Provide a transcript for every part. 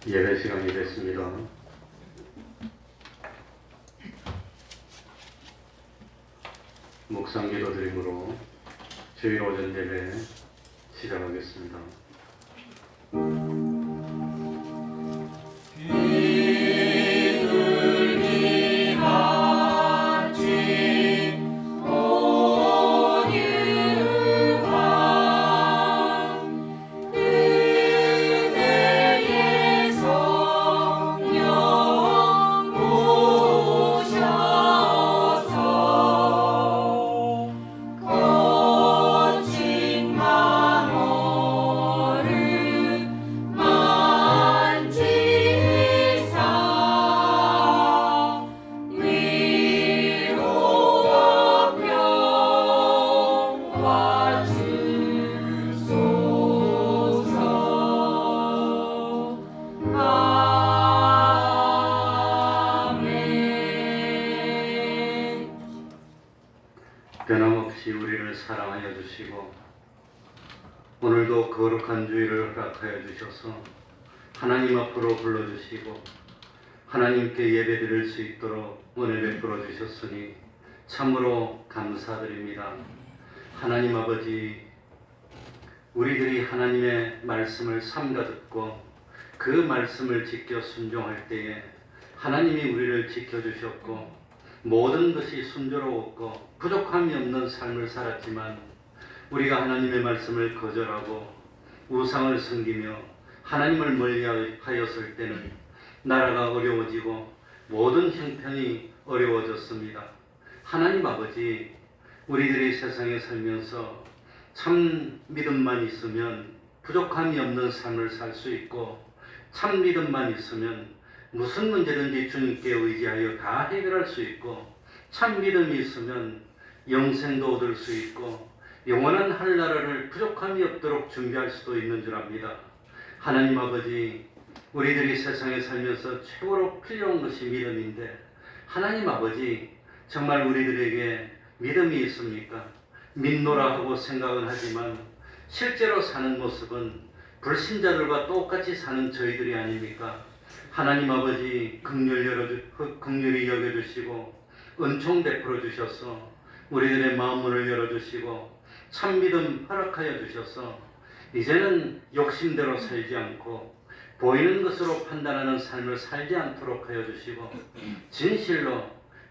예배 시간이 됐습니다. 묵상 기도 드림으로 주일 오전 예배 시작하겠습니다. 변함없이 우리를 사랑하여 주시고 오늘도 거룩한 주일을 허락하여 주셔서 하나님 앞으로 불러주시고 하나님께 예배드릴 수 있도록 은혜 베풀어 주셨으니 참으로 감사드립니다. 하나님 아버지, 우리들이 하나님의 말씀을 삼가 듣고 그 말씀을 지켜 순종할 때에 하나님이 우리를 지켜주셨고 모든 것이 순조로웠고 부족함이 없는 삶을 살았지만 우리가 하나님의 말씀을 거절하고 우상을 섬기며 하나님을 멀리하였을 때는 나라가 어려워지고 모든 형편이 어려워졌습니다. 하나님 아버지, 우리들이 세상에 살면서 참 믿음만 있으면 부족함이 없는 삶을 살 수 있고 참 믿음만 있으면 무슨 문제든지 주님께 의지하여 다 해결할 수 있고 참 믿음이 있으면 영생도 얻을 수 있고 영원한 하늘나라를 부족함이 없도록 준비할 수도 있는 줄 압니다. 하나님 아버지, 우리들이 세상에 살면서 최고로 필요한 것이 믿음인데 하나님 아버지, 정말 우리들에게 믿음이 있습니까? 믿노라 하고 생각은 하지만 실제로 사는 모습은 불신자들과 똑같이 사는 저희들이 아닙니까? 하나님 아버지, 긍휼히 여겨주시고 은총 베풀어 주셔서 우리들의 마음문을 열어주시고 참믿음 허락하여 주셔서 이제는 욕심대로 살지 않고 보이는 것으로 판단하는 삶을 살지 않도록 하여 주시고 진실로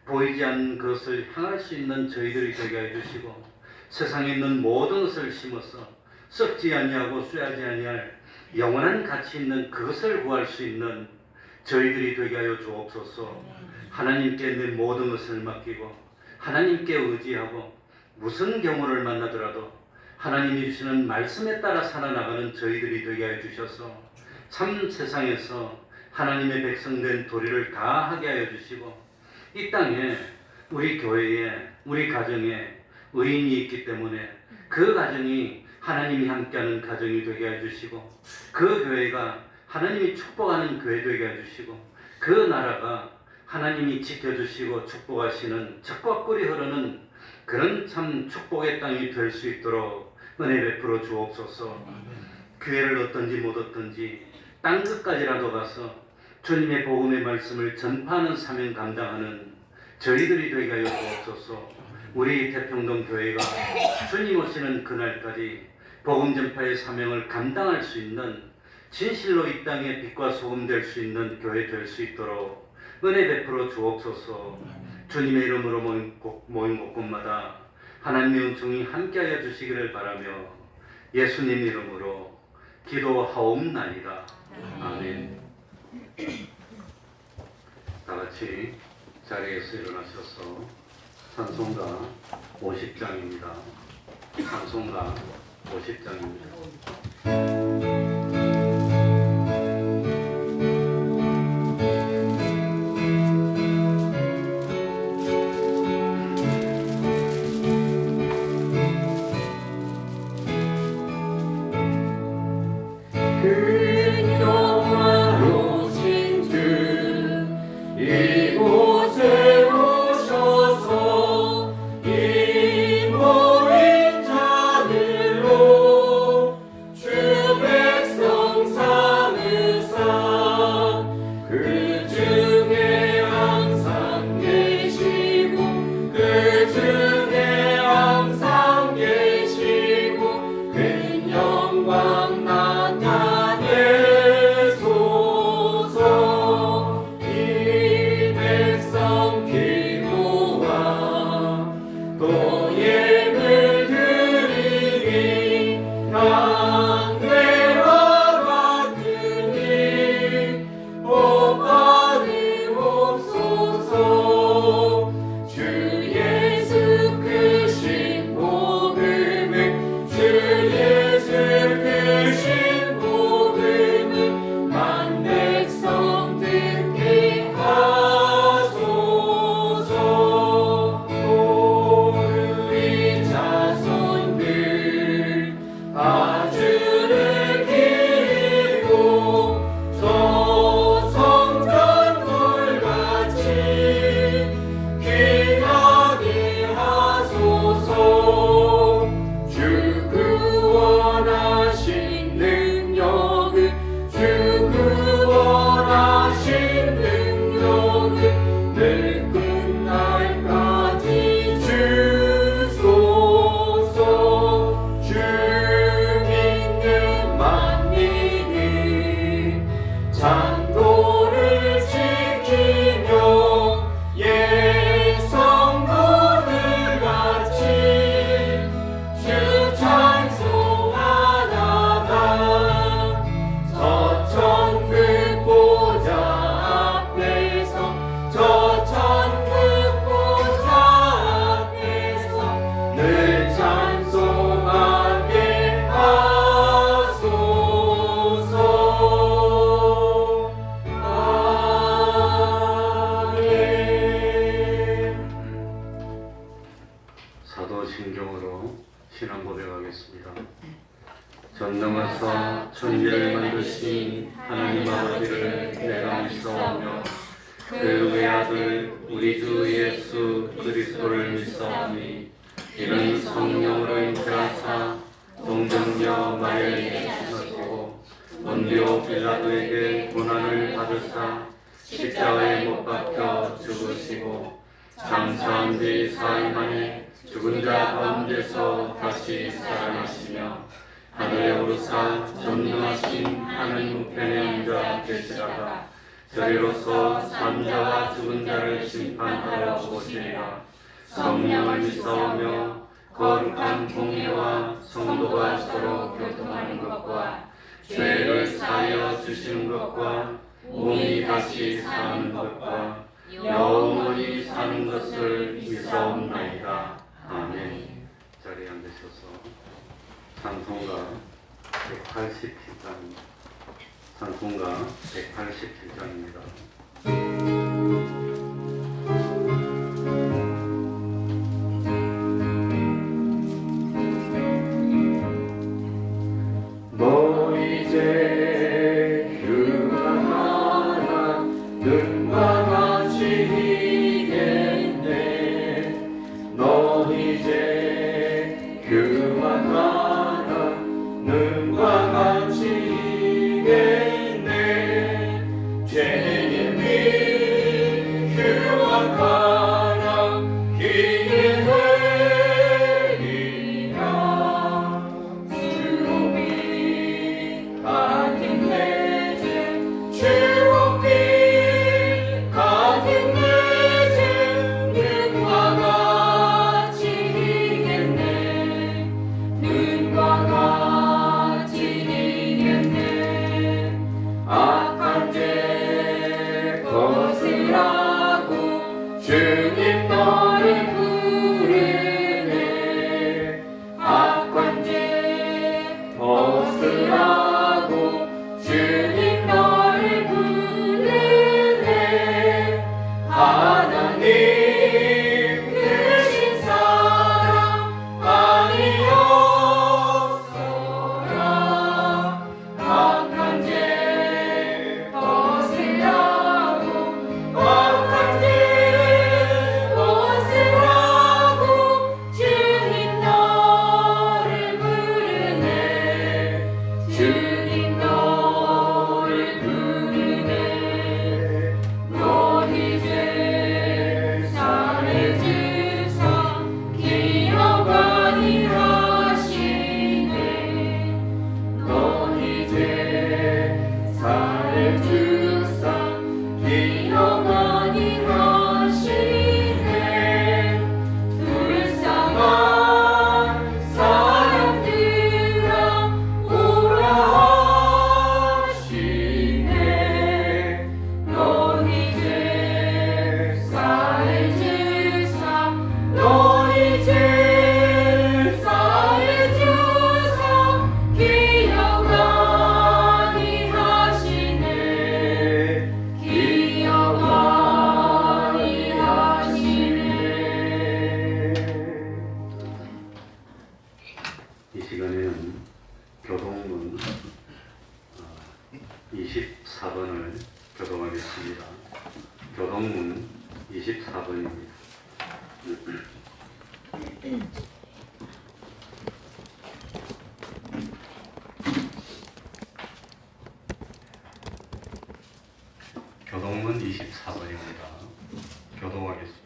보이지 않는 것을 향할 수 있는 저희들이 되게 해 주시고 세상에 있는 모든 것을 심어서 썩지 아니하고 쇠하지 아니할 영원한 가치 있는 그것을 구할 수 있는 저희들이 되게 하여 주옵소서. 하나님께 내 모든 것을 맡기고 하나님께 의지하고 무슨 경우를 만나더라도 하나님이 주시는 말씀에 따라 살아나가는 저희들이 되게 하여 주셔서 참 세상에서 하나님의 백성된 도리를 다 하게 하여 주시고 이 땅에 우리 교회에 우리 가정에 의인이 있기 때문에 그 가정이 하나님이 함께하는 가정이 되게 해주시고 그 교회가 하나님이 축복하는 교회 되게 해주시고 그 나라가 하나님이 지켜주시고 축복하시는 젖과 꿀이 흐르는 그런 참 축복의 땅이 될 수 있도록 은혜 베풀어 주옵소서. 교회를 얻든지 못 얻든지 땅 끝까지라도 가서 주님의 복음의 말씀을 전파하는 사명 감당하는 저희들이 되게 하여 주옵소서. 우리 태평동 교회가 주님 오시는 그날까지 복음 전파의 사명을 감당할 수 있는 진실로 이 땅에 빛과 소금 될 수 있는 교회 될 수 있도록 은혜 베풀어 주옵소서. 주님의 이름으로 모인 곳곳마다 하나님의 은총이 함께하여 주시기를 바라며 예수님 이름으로 기도하옵나이다. 아멘. 다 같이 자리에서 일어나셔서 찬송가 50장입니다. 찬송가 50장입니다. 주 백성 삼으사 전능하사 천지를 만드신 하나님 아버지를 내가 믿사오며 그 외아들 우리 주 예수 그리스도를 믿사오니 이는 성령으로 잉태하사 동정녀 마리아에게 나시고 본디오 빌라도에게 고난을 받으사 십자가에 못 박혀 죽으시고 장사한 지 사흘 만에 죽은 자 가운데서 다시 살아나시며 하늘에 오르사 전능하신 하나님 우편에 앉아 계시다가 저리로서 산자와 죽은 자를 심판하러 오시리라. 성령을 믿사오며 거룩한 공예와 성도가 서로 교통하는 것과 죄를 사하여 주시는 것과 몸이 다시 사는 것과 영원히 사는 것을 믿사옵나이다. 아멘. 자리에 앉으셔서 찬송가 187장입니다. 찬송가 187장입니다. 너 이제 휴가하라 눈과 같이 이겠네. 너 이제 휴가하라 눈과 같이 이겠네. 죄인이 휴가하라 이게 주님 너를 부르네. 악한 죄 벗으라고 주님 너를 부르네. 하나님 크신 사랑 아니었어라. 악한 죄 벗으라고 악한 죄 주님 너를 부르네. 너희 죄 사해 주사 기억하니 하시네. 너희 죄 사해 주사 기억하니 하시네. 불쌍한 사람들아 이 시간에는 교동문 24번을 교동하겠습니다. 교동문 24번입니다. 교동문 24번입니다. 교동하겠습니다.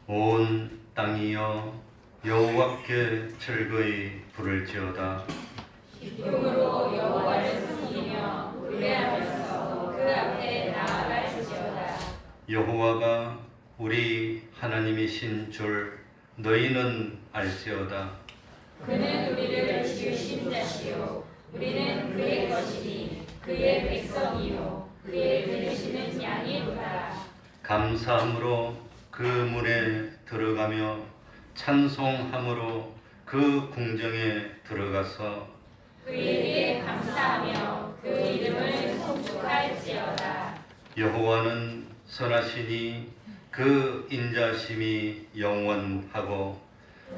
온 땅이여 여호와께 즐거이 부를지어다. 기쁨으로 여호와를 섬기며 노래하면서 그 앞에 나아갈지어다. 여호와가 우리 하나님이신 줄 너희는 알지어다. 그는 우리를 지으신 자시요 우리는 그의 것이니 그의 백성이요 그의 기르시는 양이로다. 감사함으로 그 문에 들어가며 찬송함으로 그 궁정에 들어가서 그에게 감사하며 그 이름을 송축할지어다. 여호와는 선하시니 그 인자심이 영원하고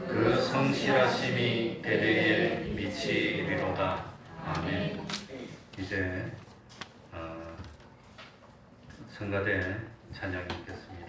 그 성실하심이 대대에 미치리로다. 아멘. 이제 성가대 찬양이 있겠습니다.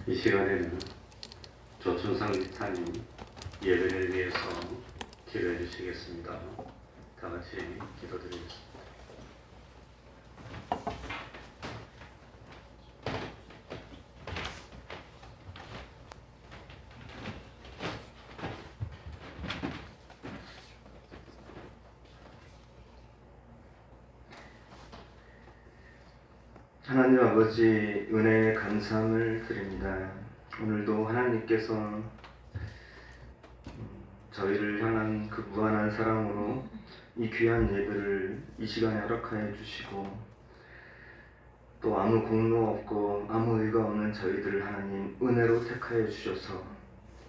이 시간에는 조춘상 집사님 예배를 위해서 기도해 주시겠습니다. 다 같이 기도드리겠습니다. 하나님 아버지 은혜에 감사함을 드립니다. 오늘도 하나님께서 저희를 향한 그 무한한 사랑으로 이 귀한 예배를 이 시간에 허락하여 주시고 또 아무 공로 없고 아무 의가 없는 저희들을 하나님 은혜로 택하여 주셔서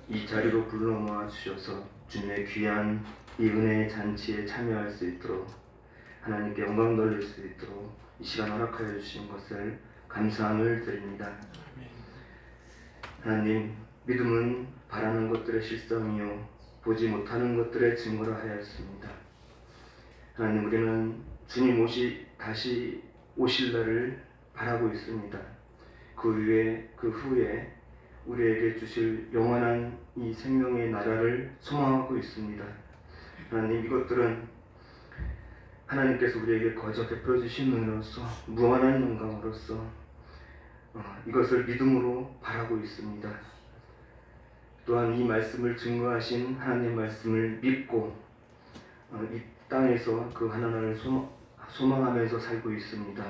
이 자리로 불러 모아 주셔서 주님의 귀한 이 은혜의 잔치에 참여할 수 있도록 하나님께 영광 돌릴 수 있도록 이 시간 허락하여 주신 것을 감사함을 드립니다. 하나님, 믿음은 바라는 것들의 실성이요 보지 못하는 것들의 증거라 하였습니다. 하나님, 우리는 주님 다시 오실 날을 바라고 있습니다. 그 후에 우리에게 주실 영원한 이 생명의 나라를 소망하고 있습니다. 하나님, 이것들은 하나님께서 우리에게 거저 베풀어 주신 은혜로서 무한한 영광으로서 이것을 믿음으로 바라고 있습니다. 또한 이 말씀을 증거하신 하나님의 말씀을 믿고 이 땅에서 그 하나님을 소망하면서 살고 있습니다.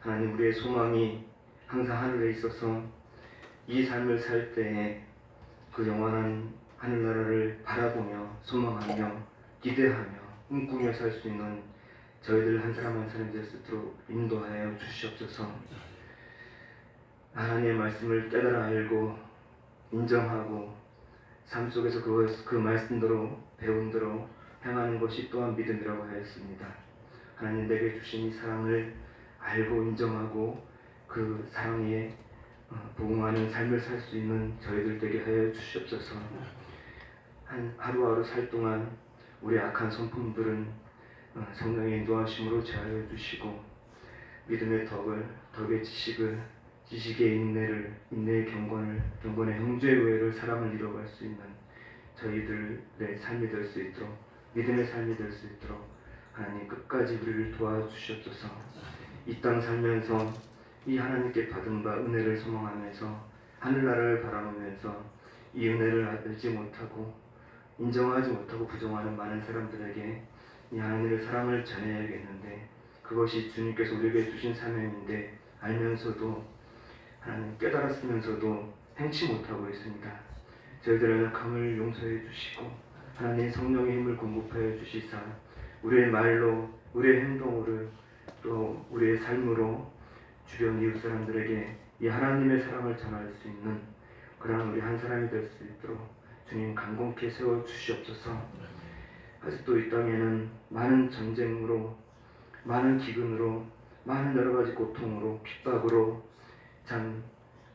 하나님, 우리의 소망이 항상 하늘에 있어서 이 삶을 살 때에 그 영원한 하늘나라를 바라보며 소망하며 기대하며 꿈꾸며 살 수 있는 저희들 한 사람 한 사람이 될 수 있도록 인도하여 주시옵소서. 하나님의 말씀을 깨달아 알고 인정하고 삶 속에서 그 말씀대로 배운 대로 행하는 것이 또한 믿음이라고 하였습니다. 하나님 내게 주신 이 사랑을 알고 인정하고 그 사랑에 부응하는 삶을 살 수 있는 저희들 되게 하여 주시옵소서. 하루하루 살 동안 우리 악한 성품들은 성령의 인도하심으로 제하여 주시고 믿음의 덕의 지식의 인내의 경건의 형제의 우애를 사랑을 이뤄갈 수 있는 저희들의 삶이 될 수 있도록 믿음의 삶이 될 수 있도록 하나님 끝까지 우리를 도와주시옵소서. 이 땅 살면서 이 하나님께 받은 바 은혜를 소망하면서 하늘나라를 바라보면서 이 은혜를 알지 못하고 인정하지 못하고 부정하는 많은 사람들에게 이 하나님의 사랑을 전해야겠는데 그것이 주님께서 우리에게 주신 사명인데 알면서도 하나님 깨달았으면서도 행치 못하고 있습니다. 저희들의 약함을 용서해 주시고 하나님 성령의 힘을 공급하여 주시사 우리의 말로 우리의 행동으로 또 우리의 삶으로 주변 이웃 사람들에게 이 하나님의 사랑을 전할 수 있는 그러한 우리 한 사람이 될 수 있도록 주님 강건케 세워 주시옵소서. 아직도 이 땅에는 많은 전쟁으로 많은 기근으로 많은 여러 가지 고통으로 핍박으로 참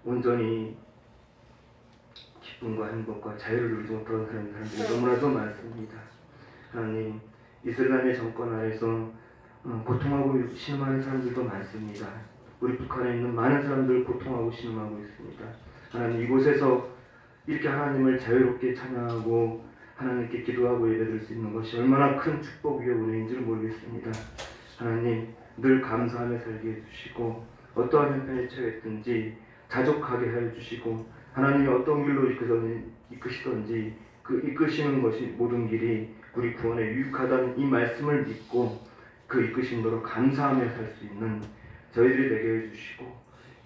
온전히 기쁨과 행복과 자유를 누리지 못하는 사람들이 너무나도 많습니다. 하나님 이슬람의 정권 아래서 고통하고 신음하는 사람들도 많습니다. 우리 북한에 있는 많은 사람들 고통하고 신음하고 있습니다. 하나님 이곳에서 이렇게 하나님을 자유롭게 찬양하고 하나님께 기도하고 예배드릴 수 있는 것이 얼마나 큰 축복이요 은혜인지를 모르겠습니다. 하나님 늘 감사하며 살게 해주시고 어떠한 형편에 처했든지 자족하게 해주시고 하나님이 어떤 길로 이끄시든지 그 이끄시는 것이 모든 길이 우리 구원에 유익하다는 이 말씀을 믿고 그 이끄심대로 감사하며 살 수 있는 저희들이 되게 해주시고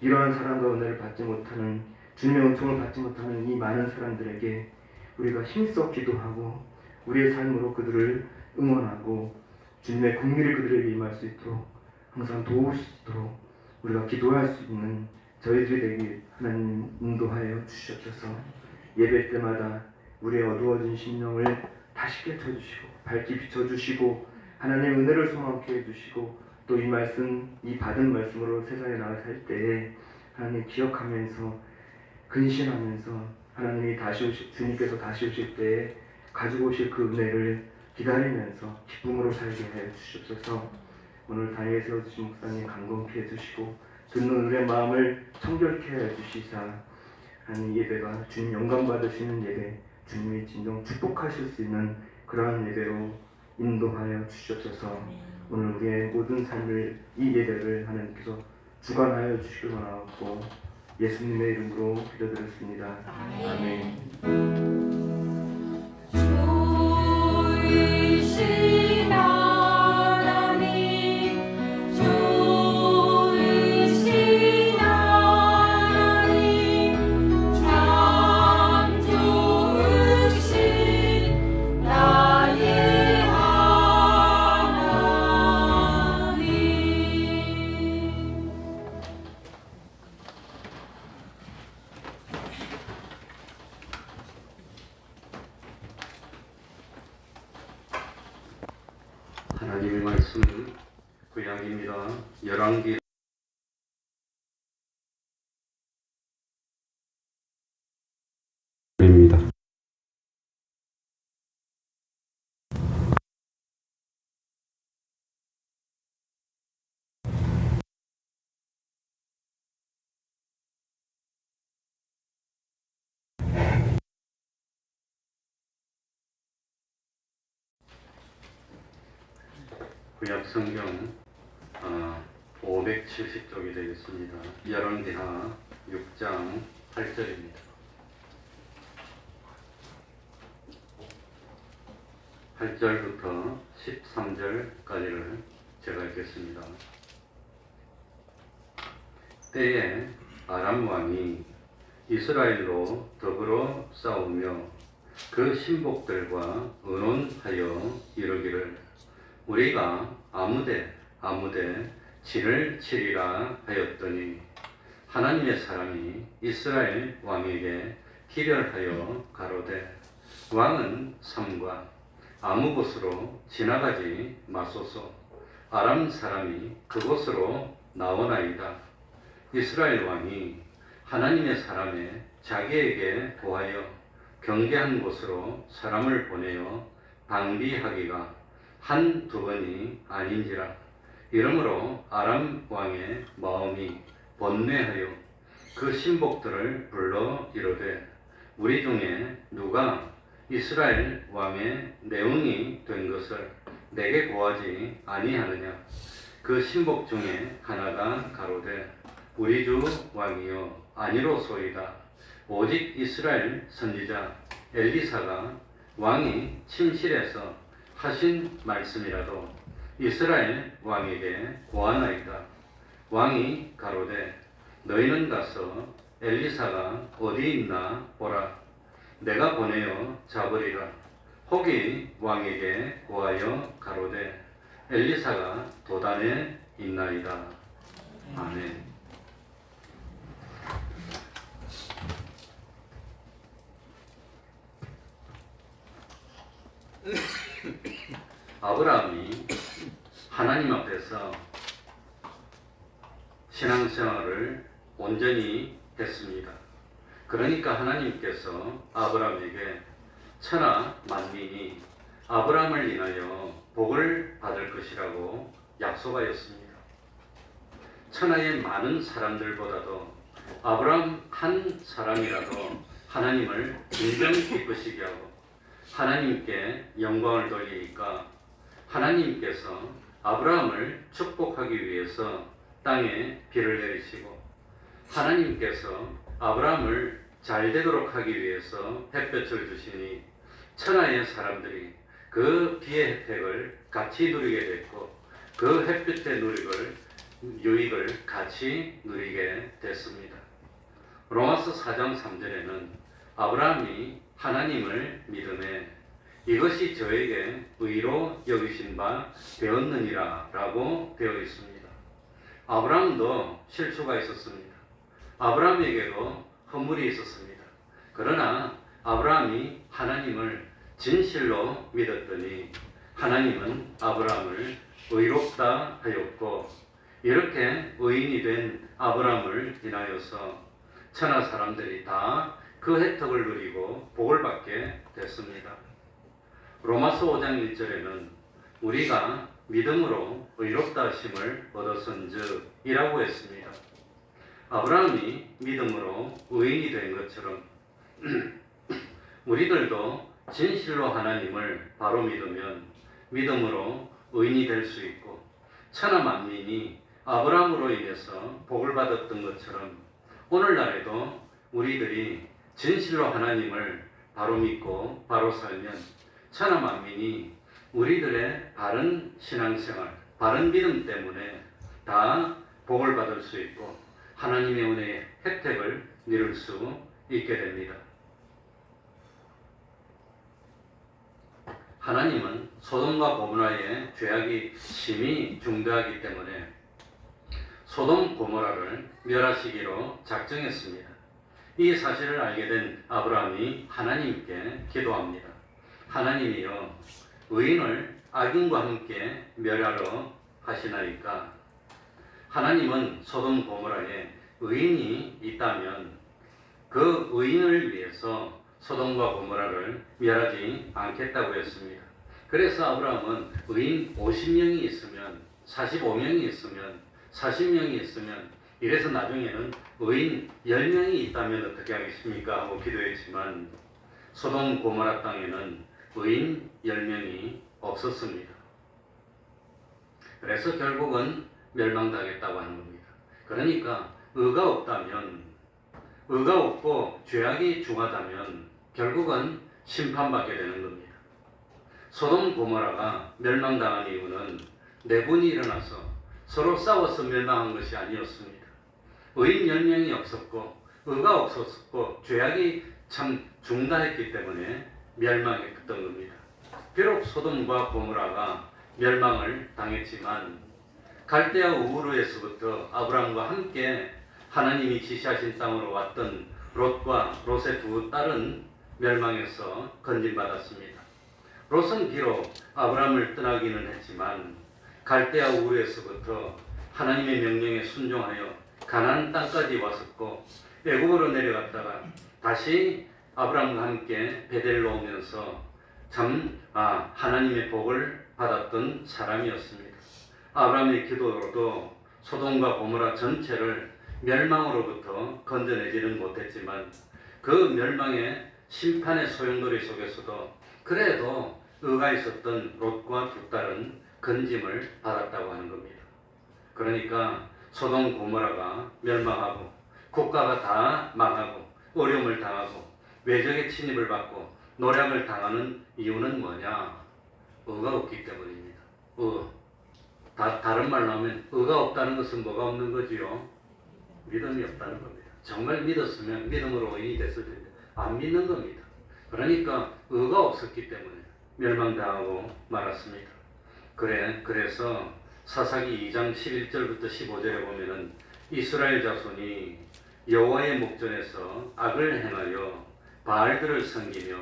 이러한 사랑과 은혜를 받지 못하는 주님의 은총을 받지 못하는 이 많은 사람들에게 우리가 힘써 기도하고 우리의 삶으로 그들을 응원하고 주님의 국리를 그들에게 임할 수 있도록 항상 도울 수 있도록 우리가 기도할 수 있는 저희들이 되기 하나님 인도하여 주시옵소서. 예배 때마다 우리의 어두워진 심령을 다시 깨쳐주시고 밝게 비춰주시고 하나님의 은혜를 소망케 해주시고 또 이 말씀, 이 받은 말씀으로 세상에 나가 살 때에 하나님 기억하면서 근신하면서 하나님이 주님께서 다시 오실 때에 가지고 오실 그 은혜를 기다리면서 기쁨으로 살게 해 주시옵소서. 오늘 다니엘 세워주신 목사님 강건케 해주시고 듣는 우리의 마음을 청결케 해주시사 하나님 예배가 주님 영광 받으시는 예배, 주님이 진정 축복하실 수 있는 그러한 예배로 인도하여 주시옵소서. 오늘 우리의 모든 삶을 이 예배를 하나님께서 주관하여 주시길 원하고 예수님의 이름으로 기도드렸습니다. 아멘. 주이신 하나님 주이신 하나님 참 좋으신 나의 하나님. 하나님의 말씀 구약입니다. 열왕기 입니다. 구약 성경 570쪽이 되겠습니다. 열왕기하 6장 8절입니다. 8절부터 13절까지를 제가 읽겠습니다. 때에 아람 왕이 이스라엘로 더불어 싸우며 그 신복들과 의논하여 이르기를 우리가 아무데 진을 치리라 하였더니 하나님의 사람이 이스라엘 왕에게 기별하여 가로되 왕은 삼가 아무 곳으로 지나가지 마소서. 아람 사람이 그곳으로 나오나이다. 이스라엘 왕이 하나님의 사람의 자기에게 고하여 경계한 곳으로 사람을 보내어 방비하기가 한두 번이 아닌지라. 이러므로 아람 왕의 마음이 번뇌하여 그 신복들을 불러 이르되 우리 중에 누가 이스라엘 왕의 내응이 된 것을 내게 고하지 아니하느냐. 그 신복 중에 하나가 가로되 우리 주 왕이여 아니로소이다. 오직 이스라엘 선지자 엘리사가 왕이 침실에서 하신 말씀이라도 이스라엘 왕에게 고하나이다. 왕이 가로되 너희는 가서 엘리사가 어디 있나 보라. 내가 보내어 잡으리라. 혹이 왕에게 고하여 가로되 엘리사가 도단에 있나이다. 아멘. 아브라함이 하나님 앞에서 신앙생활을 온전히 했습니다. 그러니까 하나님께서 아브라함에게 천하 만민이 아브라함을 인하여 복을 받을 것이라고 약속하였습니다. 천하의 많은 사람들보다도 아브라함 한 사람이라도 하나님을 인정 기쁘시게 하고 하나님께 영광을 돌리니까 하나님께서 아브라함을 축복하기 위해서 땅에 비를 내리시고 하나님께서 아브라함을 잘 되도록 하기 위해서 햇볕을 주시니 천하의 사람들이 그 비의 혜택을 같이 누리게 됐고 그 햇빛의 유익을 같이 누리게 됐습니다. 로마서 4장 3절에는 아브라함이 하나님을 믿음에 이것이 저에게 의로 여기신 바 되었느니라 라고 되어 있습니다. 아브라함도 실수가 있었습니다. 아브라함에게도 허물이 있었습니다. 그러나 아브라함이 하나님을 진실로 믿었더니 하나님은 아브라함을 의롭다 하였고 이렇게 의인이 된 아브라함을 인하여서 천하 사람들이 다 그 혜택을 누리고 복을 받게 됐습니다. 로마서 5장 1절에는 우리가 믿음으로 의롭다 하심을 얻었은즉 이라고 했습니다. 아브라함이 믿음으로 의인이 된 것처럼 우리들도 진실로 하나님을 바로 믿으면 믿음으로 의인이 될 수 있고 천하 만민이 아브라함으로 인해서 복을 받았던 것처럼 오늘날에도 우리들이 진실로 하나님을 바로 믿고 바로 살면 천하 만민이 우리들의 바른 신앙생활, 바른 믿음 때문에 다 복을 받을 수 있고 하나님의 은혜의 혜택을 누릴 수 있게 됩니다. 하나님은 소돔과 고모라의 죄악이 심히 중대하기 때문에 소돔 고모라를 멸하시기로 작정했습니다. 이 사실을 알게 된 아브라함이 하나님께 기도합니다. 하나님이여 의인을 악인과 함께 멸하러 하시나이까. 하나님은 소돔 고모라에 의인이 있다면 그 의인을 위해서 소돔과 고모라를 멸하지 않겠다고 했습니다. 그래서 아브라함은 의인 50명이 있으면 45명이 있으면 40명이 있으면 이래서 나중에는 의인 10명이 있다면 어떻게 하겠습니까? 하고 기도했지만 소돔 고모라 땅에는 의인 10명이 없었습니다. 그래서 결국은 멸망당했다고 하는 겁니다. 그러니까 의가 없다면, 의가 없고 죄악이 중하다면 결국은 심판받게 되는 겁니다. 소돔 고모라가 멸망당한 이유는 내분이 일어나서 서로 싸워서 멸망한 것이 아니었습니다. 의인 10명이 없었고 의가 없었고 죄악이 참 중다했기 때문에 멸망했던 겁니다. 비록 소돔과 고모라가 멸망을 당했지만 갈대아 우르에서부터 아브라함과 함께 하나님이 지시하신 땅으로 왔던 롯과 롯의 두 딸은 멸망해서 건진받았습니다. 롯은 비록 아브라함을 떠나기는 했지만 갈대아 우르에서부터 하나님의 명령에 순종하여 가나안 땅까지 왔었고 애굽으로 내려갔다가 다시 아브라함과 함께 베델로 오면서 하나님의 복을 받았던 사람이었습니다. 아브라함의 기도로도 소돔과 고모라 전체를 멸망으로부터 건져내지는 못했지만 그 멸망의 심판의 소용돌이 속에서도 그래도 의가 있었던 롯과 두 딸은 건짐을 받았다고 하는 겁니다. 그러니까 소돔 고모라가 멸망하고 국가가 다 망하고 어려움을 당하고 외적의 침입을 받고 노략을 당하는 이유는 뭐냐? 의가 없기 때문입니다. 다른 말로 하면 의가 없다는 것은 뭐가 없는 거지요? 믿음이 없다는 겁니다. 정말 믿었으면 믿음으로 의인이 됐을 텐데 안 믿는 겁니다. 그러니까 의가 없었기 때문에 멸망당하고 말았습니다. 그래서 사사기 2장 11절부터 15절에 보면은 이스라엘 자손이 여호와의 목전에서 악을 행하여 바알들을 섬기며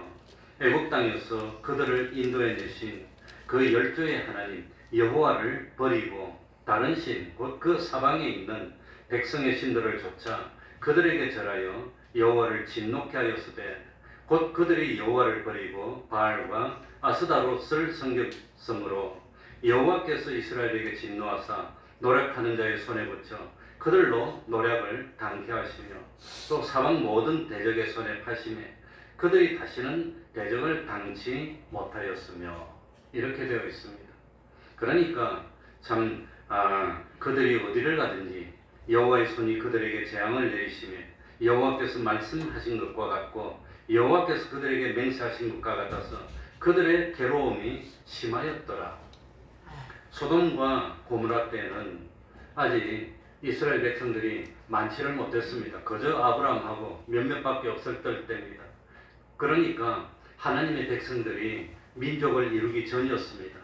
애굽 땅에서 그들을 인도해 내신 그 12의 하나님 여호와를 버리고 다른 신 곧 그 사방에 있는 백성의 신들을 쫓아 그들에게 절하여 여호와를 진노케 하였으되 곧 그들이 여호와를 버리고 바알과 아스다롯을 섬겼으므로 여호와께서 이스라엘에게 진노하사 노략하는 자의 손에 붙여 그들로 노략을 당케 하시며 또 사방 모든 대적의 손에 파심해 그들이 다시는 대적을 당치 못하였으며 이렇게 되어 있습니다. 그러니까 그들이 어디를 가든지 여호와의 손이 그들에게 재앙을 내리시며 여호와께서 말씀하신 것과 같고 여호와께서 그들에게 맹세하신 것과 같아서 그들의 괴로움이 심하였더라. 소돔과 고모라 때는 아직 이스라엘 백성들이 많지를 못했습니다. 그저 아브라함하고 몇몇밖에 없을 때입니다. 그러니까 하나님의 백성들이 민족을 이루기 전이었습니다.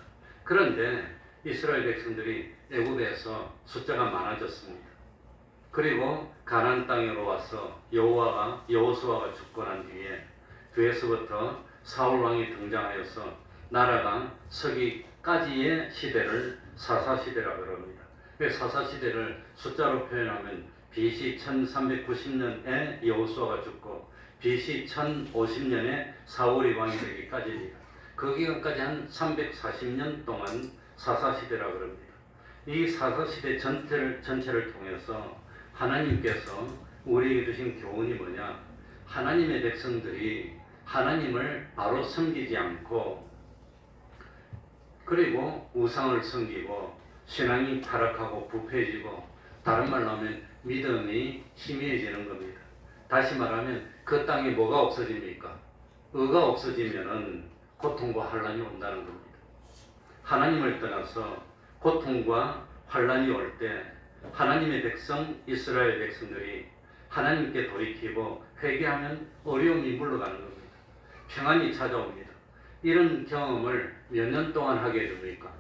그런데 이스라엘 백성들이 애굽에서 숫자가 많아졌습니다. 그리고 가나안 땅으로 와서 여호수아가 죽고 난 뒤에서부터 사울 왕이 등장하여서 나라가 서기까지의 시대를 사사시대라고 합니다. 사사시대를 숫자로 표현하면 BC 1390년에 여호수아가 죽고 BC 1050년에 사울이 왕이 되기까지입니다. 그 기간까지 한 340년 동안 사사시대라고 합니다. 이 사사시대 전체를 통해서 하나님께서 우리에게 주신 교훈이 뭐냐? 하나님의 백성들이 하나님을 바로 섬기지 않고 그리고 우상을 섬기고 신앙이 타락하고 부패해지고 다른 말로 하면 믿음이 희미해지는 겁니다. 다시 말하면 그 땅에 뭐가 없어집니까? 의가 없어지면은 고통과 환란이 온다는 겁니다. 하나님을 떠나서 고통과 환란이 올 때 하나님의 백성 이스라엘 백성들이 하나님께 돌이키고 회개하면 어려움이 물러가는 겁니다. 평안이 찾아옵니다. 이런 경험을 몇 년 동안 하게 해줍니까?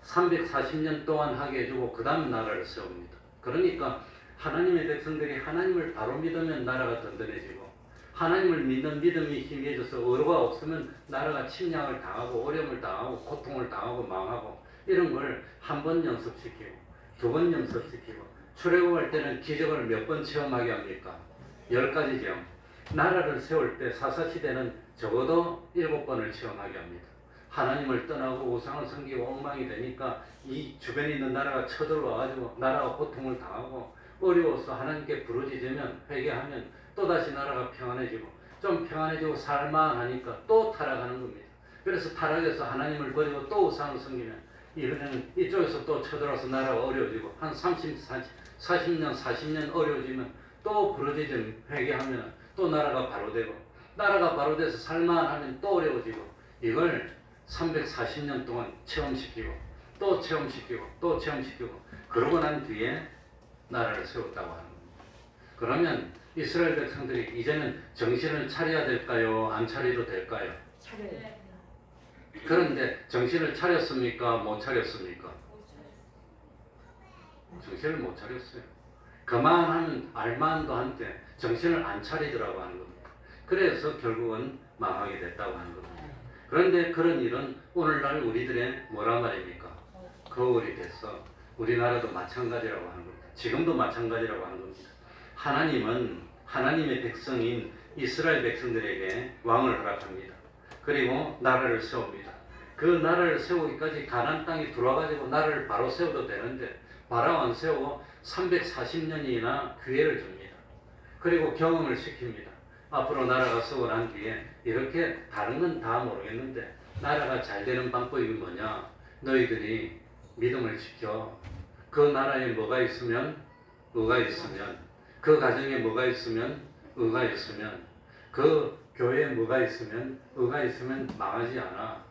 340년 동안 하게 해주고 그 다음 나라를 세웁니다. 그러니까 하나님의 백성들이 하나님을 바로 믿으면 나라가 든든해지고 하나님을 믿는 믿음이 희미해져서 의가 없으면 나라가 침략을 당하고 어려움을 당하고 고통을 당하고 망하고 이런 걸 한 번 연습시키고 두 번 연습시키고 출애굽할 때는 기적을 몇 번 체험하게 합니까? 10가지죠. 나라를 세울 때 사사시대는 적어도 7번을 체험하게 합니다. 하나님을 떠나고 우상을 섬기고 엉망이 되니까 이 주변에 있는 나라가 쳐들어와가지고 나라가 고통을 당하고 어려워서 하나님께 부르짖으면 회개하면 또다시 나라가 평안해지고 좀 평안해지고 살만하니까 또 타락하는 겁니다. 그래서 타락해서 하나님을 버리고 또 우상을 섬기면 이번에는 이쪽에서 또 쳐들어와서 나라가 어려워지고 한 40년 어려워지면 또 부르짖으면 회개하면 또 나라가 바로 되고 나라가 바로 돼서 살만하면 또 어려워지고 이걸 340년 동안 체험시키고 또 체험시키고 또 체험시키고 그러고 난 뒤에 나라를 세웠다고 하는 겁니다. 그러면 이스라엘 백성들이 이제는 정신을 차려야 될까요? 안 차려도 될까요? 차려요. 그런데 정신을 차렸습니까? 못 차렸습니까? 정신을 못 차렸어요. 그만하면 알만도 한데 정신을 안 차리더라고 하는 겁니다. 그래서 결국은 망하게 됐다고 하는 겁니다. 그런데 그런 일은 오늘날 우리들의 뭐란 말입니까? 거울이 됐어. 우리나라도 마찬가지라고 하는 겁니다. 지금도 마찬가지라고 하는 겁니다. 하나님은 하나님의 백성인 이스라엘 백성들에게 왕을 허락합니다. 그리고 나라를 세웁니다. 그 나라를 세우기까지 가나안 땅에 들어와가지고 나라를 바로 세워도 되는데 바로 세우고 340년이나 기회를 줍니다. 그리고 경험을 시킵니다. 앞으로 나라가 세우고 난 뒤에 이렇게 다른 건 다 모르겠는데 나라가 잘 되는 방법이 뭐냐? 너희들이 믿음을 지켜. 그 나라에 뭐가 있으면 의가 있으면 그 가정에 뭐가 있으면 의가 있으면 그 교회에 뭐가 있으면 의가 있으면 망하지 않아.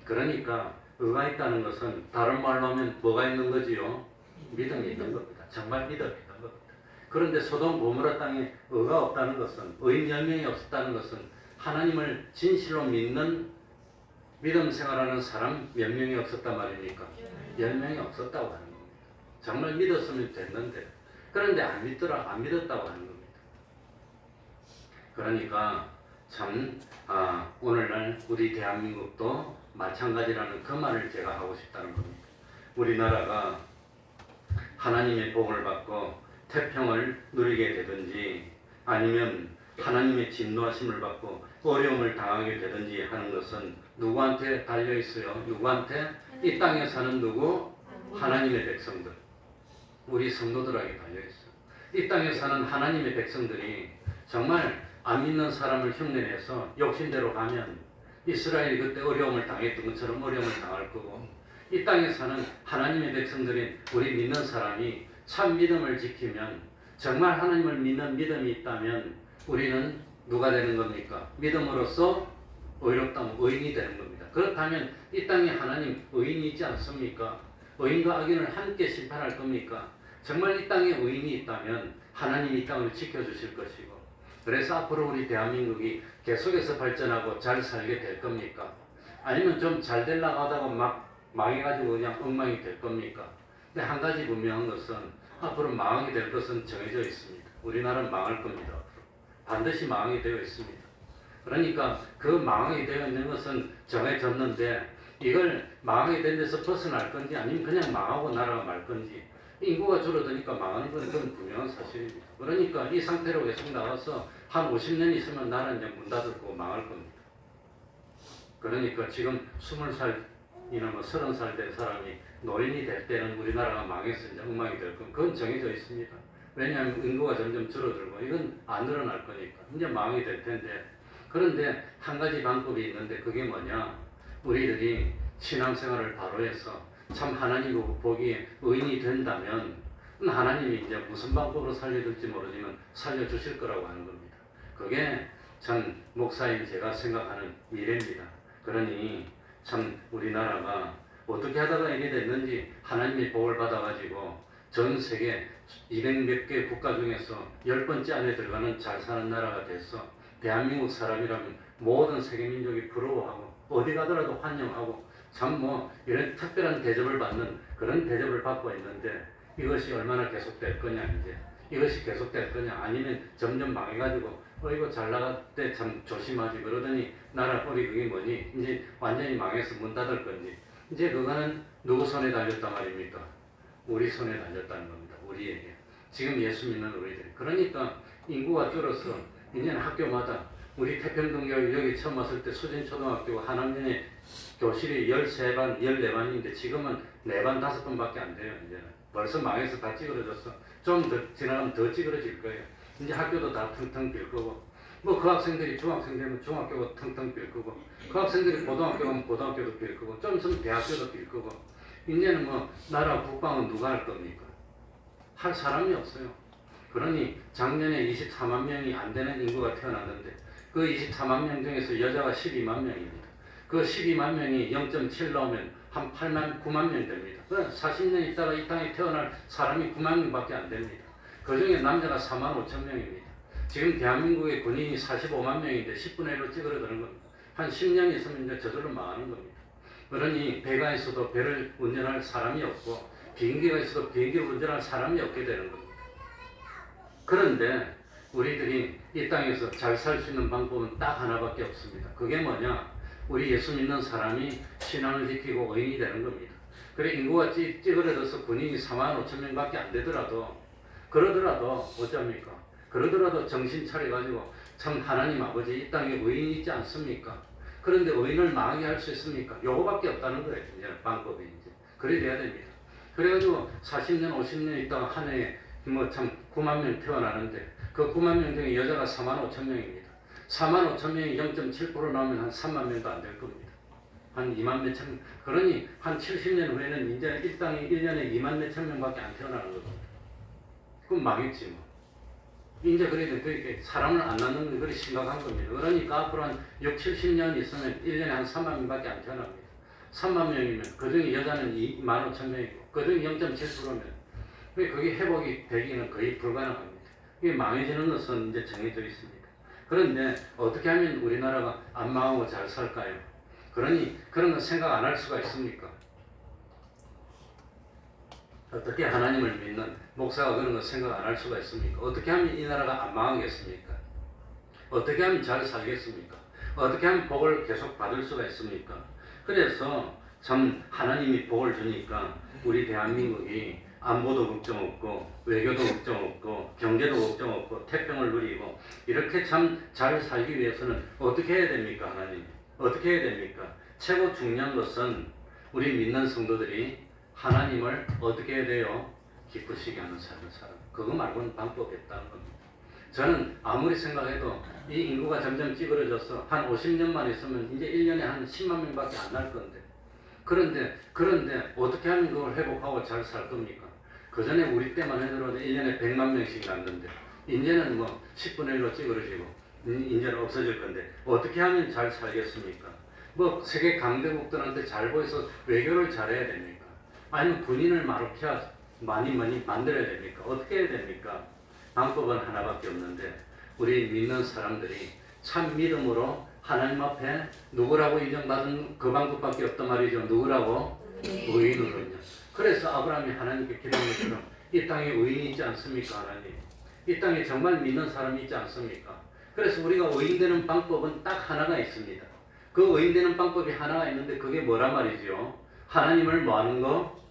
그러니까 의가 있다는 것은 다른 말로 하면 뭐가 있는 거지요? 믿음이 있는 겁니다. 정말 믿음이 있는 겁니다. 그런데 소돔 고모라 땅에 의가 없다는 것은 의인 10명이 없었다는 것은 하나님을 진실로 믿는 믿음 생활하는 사람 몇 명이 없었단 말입니까? 10명이 없었다고 하는 겁니다. 정말 믿었으면 됐는데 그런데 안 믿었다고 하는 겁니다. 그러니까 참 오늘날 우리 대한민국도 마찬가지라는 그 말을 제가 하고 싶다는 겁니다. 우리나라가 하나님의 복을 받고 태평을 누리게 되든지 아니면 하나님의 진노하심을 받고 어려움을 당하게 되든지 하는 것은 누구한테 달려 있어요? 누구한테? 이 땅에 사는 누구? 하나님의 백성들. 우리 성도들에게 달려 있어요. 이 땅에 사는 하나님의 백성들이 정말 안 믿는 사람을 흉내내서 욕심대로 가면 이스라엘이 그때 어려움을 당했던 것처럼 어려움을 당할 거고 이 땅에 사는 하나님의 백성들인 우리 믿는 사람이 참 믿음을 지키면 정말 하나님을 믿는 믿음이 있다면 우리는 누가 되는 겁니까? 믿음으로써 의롭다면 의인이 되는 겁니다. 그렇다면 이 땅에 하나님 의인이 있지 않습니까? 의인과 악인을 함께 심판할 겁니까? 정말 이 땅에 의인이 있다면 하나님이 이 땅을 지켜주실 것이고 그래서 앞으로 우리 대한민국이 계속해서 발전하고 잘 살게 될 겁니까? 아니면 좀 잘 되려고 하다가 막 망해가지고 그냥 엉망이 될 겁니까? 근데 한 가지 분명한 것은 앞으로 망하게 될 것은 정해져 있습니다. 우리나라는 망할 겁니다. 앞으로. 반드시 망하게 되어 있습니다. 그러니까 그 망하게 되어 있는 것은 정해졌는데 이걸 망하게 된 데서 벗어날 건지 아니면 그냥 망하고 나라가 말 건지 인구가 줄어드니까 망하는 건 그건 분명한 사실입니다. 그러니까 이 상태로 계속 나가서 한 50년 있으면 나라는 이제 문 닫을 거고 망할 겁니다. 그러니까 지금 20살이나 뭐 30살 된 사람이 노인이 될 때는 우리나라가 망해서 이제 엉망이 될 건 그건 정해져 있습니다. 왜냐하면 인구가 점점 줄어들고 이건 안 늘어날 거니까 이제 망이 될 텐데 그런데 한 가지 방법이 있는데 그게 뭐냐? 우리들이 신앙생활을 바로 해서 참 하나님 보기에 의인이 된다면 하나님이 이제 무슨 방법으로 살려줄지 모르지만 살려주실 거라고 하는 겁니다. 그게 참 목사인 제가 생각하는 미래입니다. 그러니 참 우리나라가 어떻게 하다가 이게 됐는지 하나님의 복을 받아가지고 전 세계 200몇 개 국가 중에서 10번째 안에 들어가는 잘 사는 나라가 돼서 대한민국 사람이라면 모든 세계 민족이 부러워하고 어디 가더라도 환영하고 참 뭐 이런 특별한 대접을 받는 그런 대접을 받고 있는데 이것이 얼마나 계속될 거냐 이제 이것이 계속될 거냐 아니면 점점 망해가지고 이거 잘 나갈 때 참 조심하지 그러더니 나라 꼴이 그게 뭐니 이제 완전히 망해서 문 닫을 건지 이제 그거는 누구 손에 달렸단 말입니까? 우리 손에 달렸다는 겁니다. 우리에게 지금 예수 믿는 우리들 그러니까 인구가 줄어서 이제는 학교마다 우리 태평동교육 여기 처음 왔을 때 수진초등학교 한 학년에 교실이 13반, 14반인데 지금은 4반, 5반밖에 안 돼요. 이제는 벌써 망해서 다 찌그러졌어. 좀 더 지나가면 더 찌그러질 거예요. 이제 학교도 다 텅텅 빌 거고 뭐 그 학생들이 중학생 되면 중학교가 텅텅 빌 거고 그 학생들이 고등학교 가면 고등학교도 빌 거고 좀 있으면 대학교도 빌 거고 이제는 뭐 나라 국방은 누가 할 겁니까? 할 사람이 없어요. 그러니 작년에 24만 명이 안 되는 인구가 태어났는데 그 24만 명 중에서 여자가 12만 명입니다. 그 12만 명이 0.7 나오면 한 8만, 9만 명 됩니다. 40년 있다가 이 땅에 태어날 사람이 9만 명밖에 안 됩니다. 그 중에 남자가 4만 5천 명입니다. 지금 대한민국의 군인이 45만 명인데 10분의 1로 찌그러드는 겁니다. 한 10년 있으면 이제 저절로 망하는 겁니다. 그러니 배가 있어도 배를 운전할 사람이 없고 비행기가 있어도 비행기를 운전할 사람이 없게 되는 겁니다. 그런데 우리들이 이 땅에서 잘 살 수 있는 방법은 딱 하나밖에 없습니다. 그게 뭐냐? 우리 예수 믿는 사람이 신앙을 지키고 의인이 되는 겁니다. 그래 인구가 찌그러져서 군인이 4만 5천 명밖에 안 되더라도 그러더라도 어쩝니까? 그러더라도 정신 차려가지고 참 하나님 아버지 이 땅에 의인이 있지 않습니까? 그런데 의인을 망하게 할 수 있습니까? 요거밖에 없다는 거예요. 이제 방법이 이제 그래 돼야 됩니다. 그래가지고 40년 50년 있다가 한 해에 뭐 참 9만 명 태어나는데 그 9만 명 중에 여자가 4만 5천 명입니다. 4만 5천 명이 0.7% 나오면 한 3만 명도 안 될 겁니다. 한 2만 몇천 명. 그러니 한 70년 후에는 이제 이 땅에 1년에 2만 몇천 명밖에 안 태어나는 겁니다. 그럼 망했지 뭐. 이제 그래도 그렇게 사람을 안 낳는 게 그리 심각한 겁니다. 그러니까 앞으로 한 6, 70년 있으면 1년에 한 3만 명밖에 안 태어납니다. 3만 명이면 그중에 여자는 2만 5천 명이고 그중에 0.7%면 그게 회복이 되기는 거의 불가능합니다. 이게 망해지는 것은 이제 정해져 있습니다. 그런데 어떻게 하면 우리나라가 안 망하고 잘 살까요? 그러니 그런 거 생각 안 할 수가 있습니까? 어떻게 하나님을 믿는 목사가 그런 거 생각 안 할 수가 있습니까? 어떻게 하면 이 나라가 안 망하겠습니까? 어떻게 하면 잘 살겠습니까? 어떻게 하면 복을 계속 받을 수가 있습니까? 그래서 참 하나님이 복을 주니까 우리 대한민국이 안보도 걱정 없고 외교도 걱정 없고 경제도 걱정 없고 태평을 누리고 이렇게 참 잘 살기 위해서는 어떻게 해야 됩니까? 하나님 어떻게 해야 됩니까? 최고 중요한 것은 우리 믿는 성도들이 하나님을 어떻게 해야 돼요? 기쁘시게 하는 삶을 살아요. 그거 말고는 방법이 없다는 겁니다. 저는 아무리 생각해도 이 인구가 점점 찌그러져서 한 50년만 있으면 이제 1년에 한 10만 명밖에 안 날 건데 그런데 어떻게 하면 그걸 회복하고 잘 살 겁니까? 그 전에 우리 때만 해도 1년에 100만 명씩 났는데 이제는 뭐 10분의 1로 찌그러지고 이제는 없어질 건데 어떻게 하면 잘 살겠습니까? 뭐 세계 강대국들한테 잘 보여서 외교를 잘해야 됩니까? 아니면 군인을 많이 만들어야 됩니까? 어떻게 해야 됩니까? 방법은 하나밖에 없는데 우리 믿는 사람들이 참 믿음으로 하나님 앞에 누구라고 인정받은 그 방법밖에 없단 말이죠. 누구라고? 의인으로요. 그래서 아브라함이 하나님께 기도한 것처럼 이 땅에 의인이 있지 않습니까? 하나님 이 땅에 정말 믿는 사람이 있지 않습니까? 그래서 우리가 의인되는 방법은 딱 하나가 있습니다. 그 의인되는 방법이 하나가 있는데 그게 뭐란 말이죠? 하나님을 뭐 하는 거?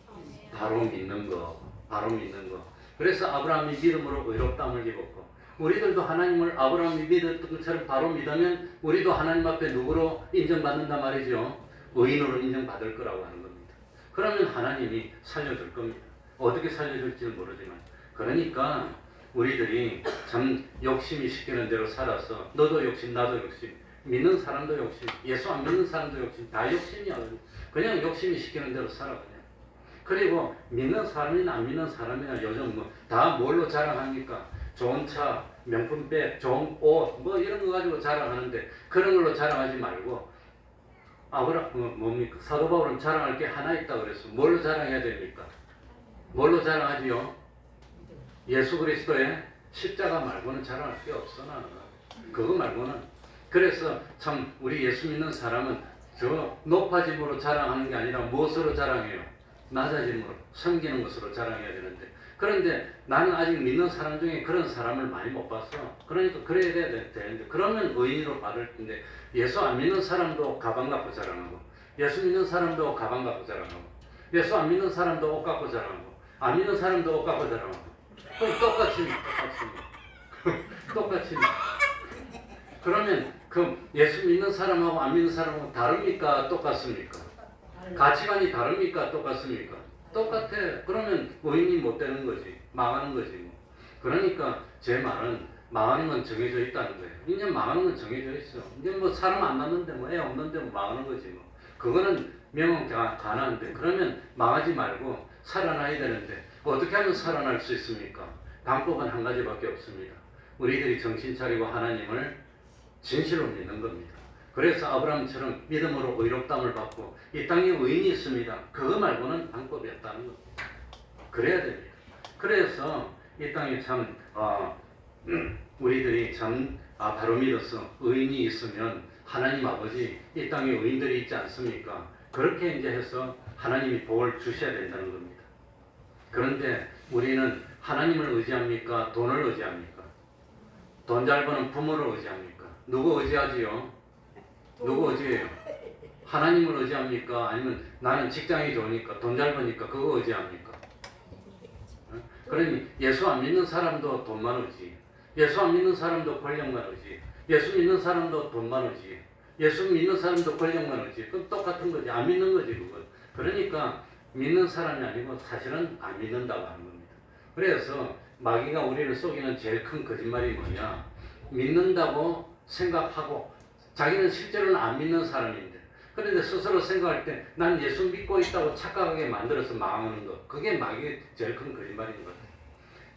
바로 믿는 거. 바로 믿는 거. 그래서 아브라함이 믿음으로 의롭다함을 입었고 우리들도 하나님을 아브라함이 믿었던 것처럼 바로 믿으면 우리도 하나님 앞에 누구로 인정받는단 말이죠? 의인으로 인정받을 거라고 하는 겁니다. 그러면 하나님이 살려줄 겁니다. 어떻게 살려줄지는 모르지만 그러니까 우리들이 참 욕심이 시키는 대로 살아서 너도 욕심 나도 욕심 믿는 사람도 욕심 예수 안 믿는 사람도 욕심 다 욕심이야. 그냥 욕심이 시키는 대로 살아 그냥. 그리고 믿는 사람이나 안 믿는 사람이나 요즘 뭐 다 뭘로 자랑합니까? 좋은 차, 명품백, 좋은 옷, 뭐 이런 거 가지고 자랑하는데 그런 걸로 자랑하지 말고 뭡니까? 사도 바울은 자랑할 게 하나 있다 그랬어. 뭘로 자랑해야 됩니까? 뭘로 자랑하지요? 예수 그리스도의 십자가 말고는 자랑할 게 없어 나는. 그거 말고는. 그래서 참 우리 예수 믿는 사람은 저 높아짐으로 자랑하는 게 아니라 무엇으로 자랑해요? 낮아짐으로 섬기는 것으로 자랑해야 되는데 그런데 나는 아직 믿는 사람 중에 그런 사람을 많이 못 봤어. 그러니까 그래야 되는데 그러면 의인으로 받을 텐데 예수 안 믿는 사람도 가방 갖고 자랑하고 예수 믿는 사람도 가방 갖고 자랑하고 예수 안 믿는 사람도 옷 갖고 자랑하고 안 믿는 사람도 옷 갖고 자랑하고 그럼 똑같이 그러면 그 예수 믿는 사람하고 안 믿는 사람하고 다릅니까? 똑같습니까? 가치관이 다릅니까? 똑같습니까? 똑같아. 그러면 의인이 못 되는 거지. 망하는 거지. 뭐. 그러니까 제 말은 망하는 건 정해져 있다는 거예요. 이제 망하는 건 정해져 있어. 이제 뭐 사람 안 낳는데 뭐 애 없는데 뭐 망하는 거지 뭐. 그거는 명은 가능한데 그러면 망하지 말고 살아나야 되는데 어떻게 하면 살아날 수 있습니까? 방법은 한 가지밖에 없습니다. 우리들이 정신 차리고 하나님을 진실로 믿는 겁니다. 그래서 아브라함처럼 믿음으로 의롭다함을 받고 이 땅에 의인이 있습니다. 그거 말고는 방법이 없다는 겁니다. 그래야 됩니다. 그래서 이 땅에 참 우리들이 참 바로 믿어서 의인이 있으면 하나님 아버지 이 땅에 의인들이 있지 않습니까? 그렇게 이제 해서 하나님이 복을 주셔야 된다는 겁니다. 그런데 우리는 하나님을 의지합니까? 돈을 의지합니까? 돈 잘 버는 부모를 의지합니까? 누구 의지하지요? 누구 의지해요? 하나님을 의지합니까? 아니면 나는 직장이 좋으니까 돈 잘 버니까 그거 의지합니까? 그러니 예수 안 믿는 사람도 돈만 의지, 예수 안 믿는 사람도 권력만 의지, 예수 믿는 사람도 돈만 의지, 예수 믿는 사람도 권력만 의지. 그럼 똑같은 거지. 안 믿는 거지 그건. 그러니까 믿는 사람이 아니고 사실은 안 믿는다고 하는 겁니다. 그래서 마귀가 우리를 속이는 제일 큰 거짓말이 뭐냐? 믿는다고 생각하고 자기는 실제로는 안 믿는 사람인데, 그런데 스스로 생각할 때 난 예수 믿고 있다고 착각하게 만들어서 망하는 것, 그게 마귀의 제일 큰 거짓말인 것 같아요.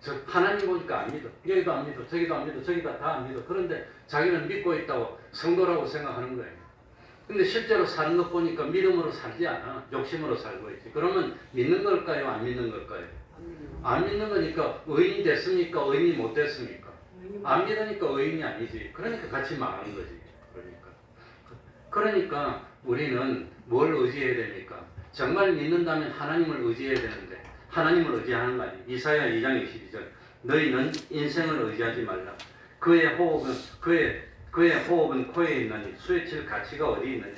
저 하나님 보니까 안 믿어, 여기도 안 믿어, 저기도 안 믿어, 저기다 다 안 믿어. 그런데 자기는 믿고 있다고 성도라고 생각하는 거예요. 근데 실제로 사는 것 보니까 믿음으로 살지 않아, 욕심으로 살고 있지. 그러면 믿는 걸까요, 안 믿는 걸까요? 안 믿는 거니까 의인이 됐습니까, 의인이 못 됐습니까? 안 믿으니까 의인이 아니지. 그러니까 같이 망하는 거지. 그러니까 우리는 뭘 의지해야 됩니까? 정말 믿는다면 하나님을 의지해야 되는데 하나님을 의지하는 거 아니에요. 이사야 2장 22절. 너희는 인생을 의지하지 말라. 그의 호흡은 코에 있느니 수에 칠 가치가 어디 있느냐.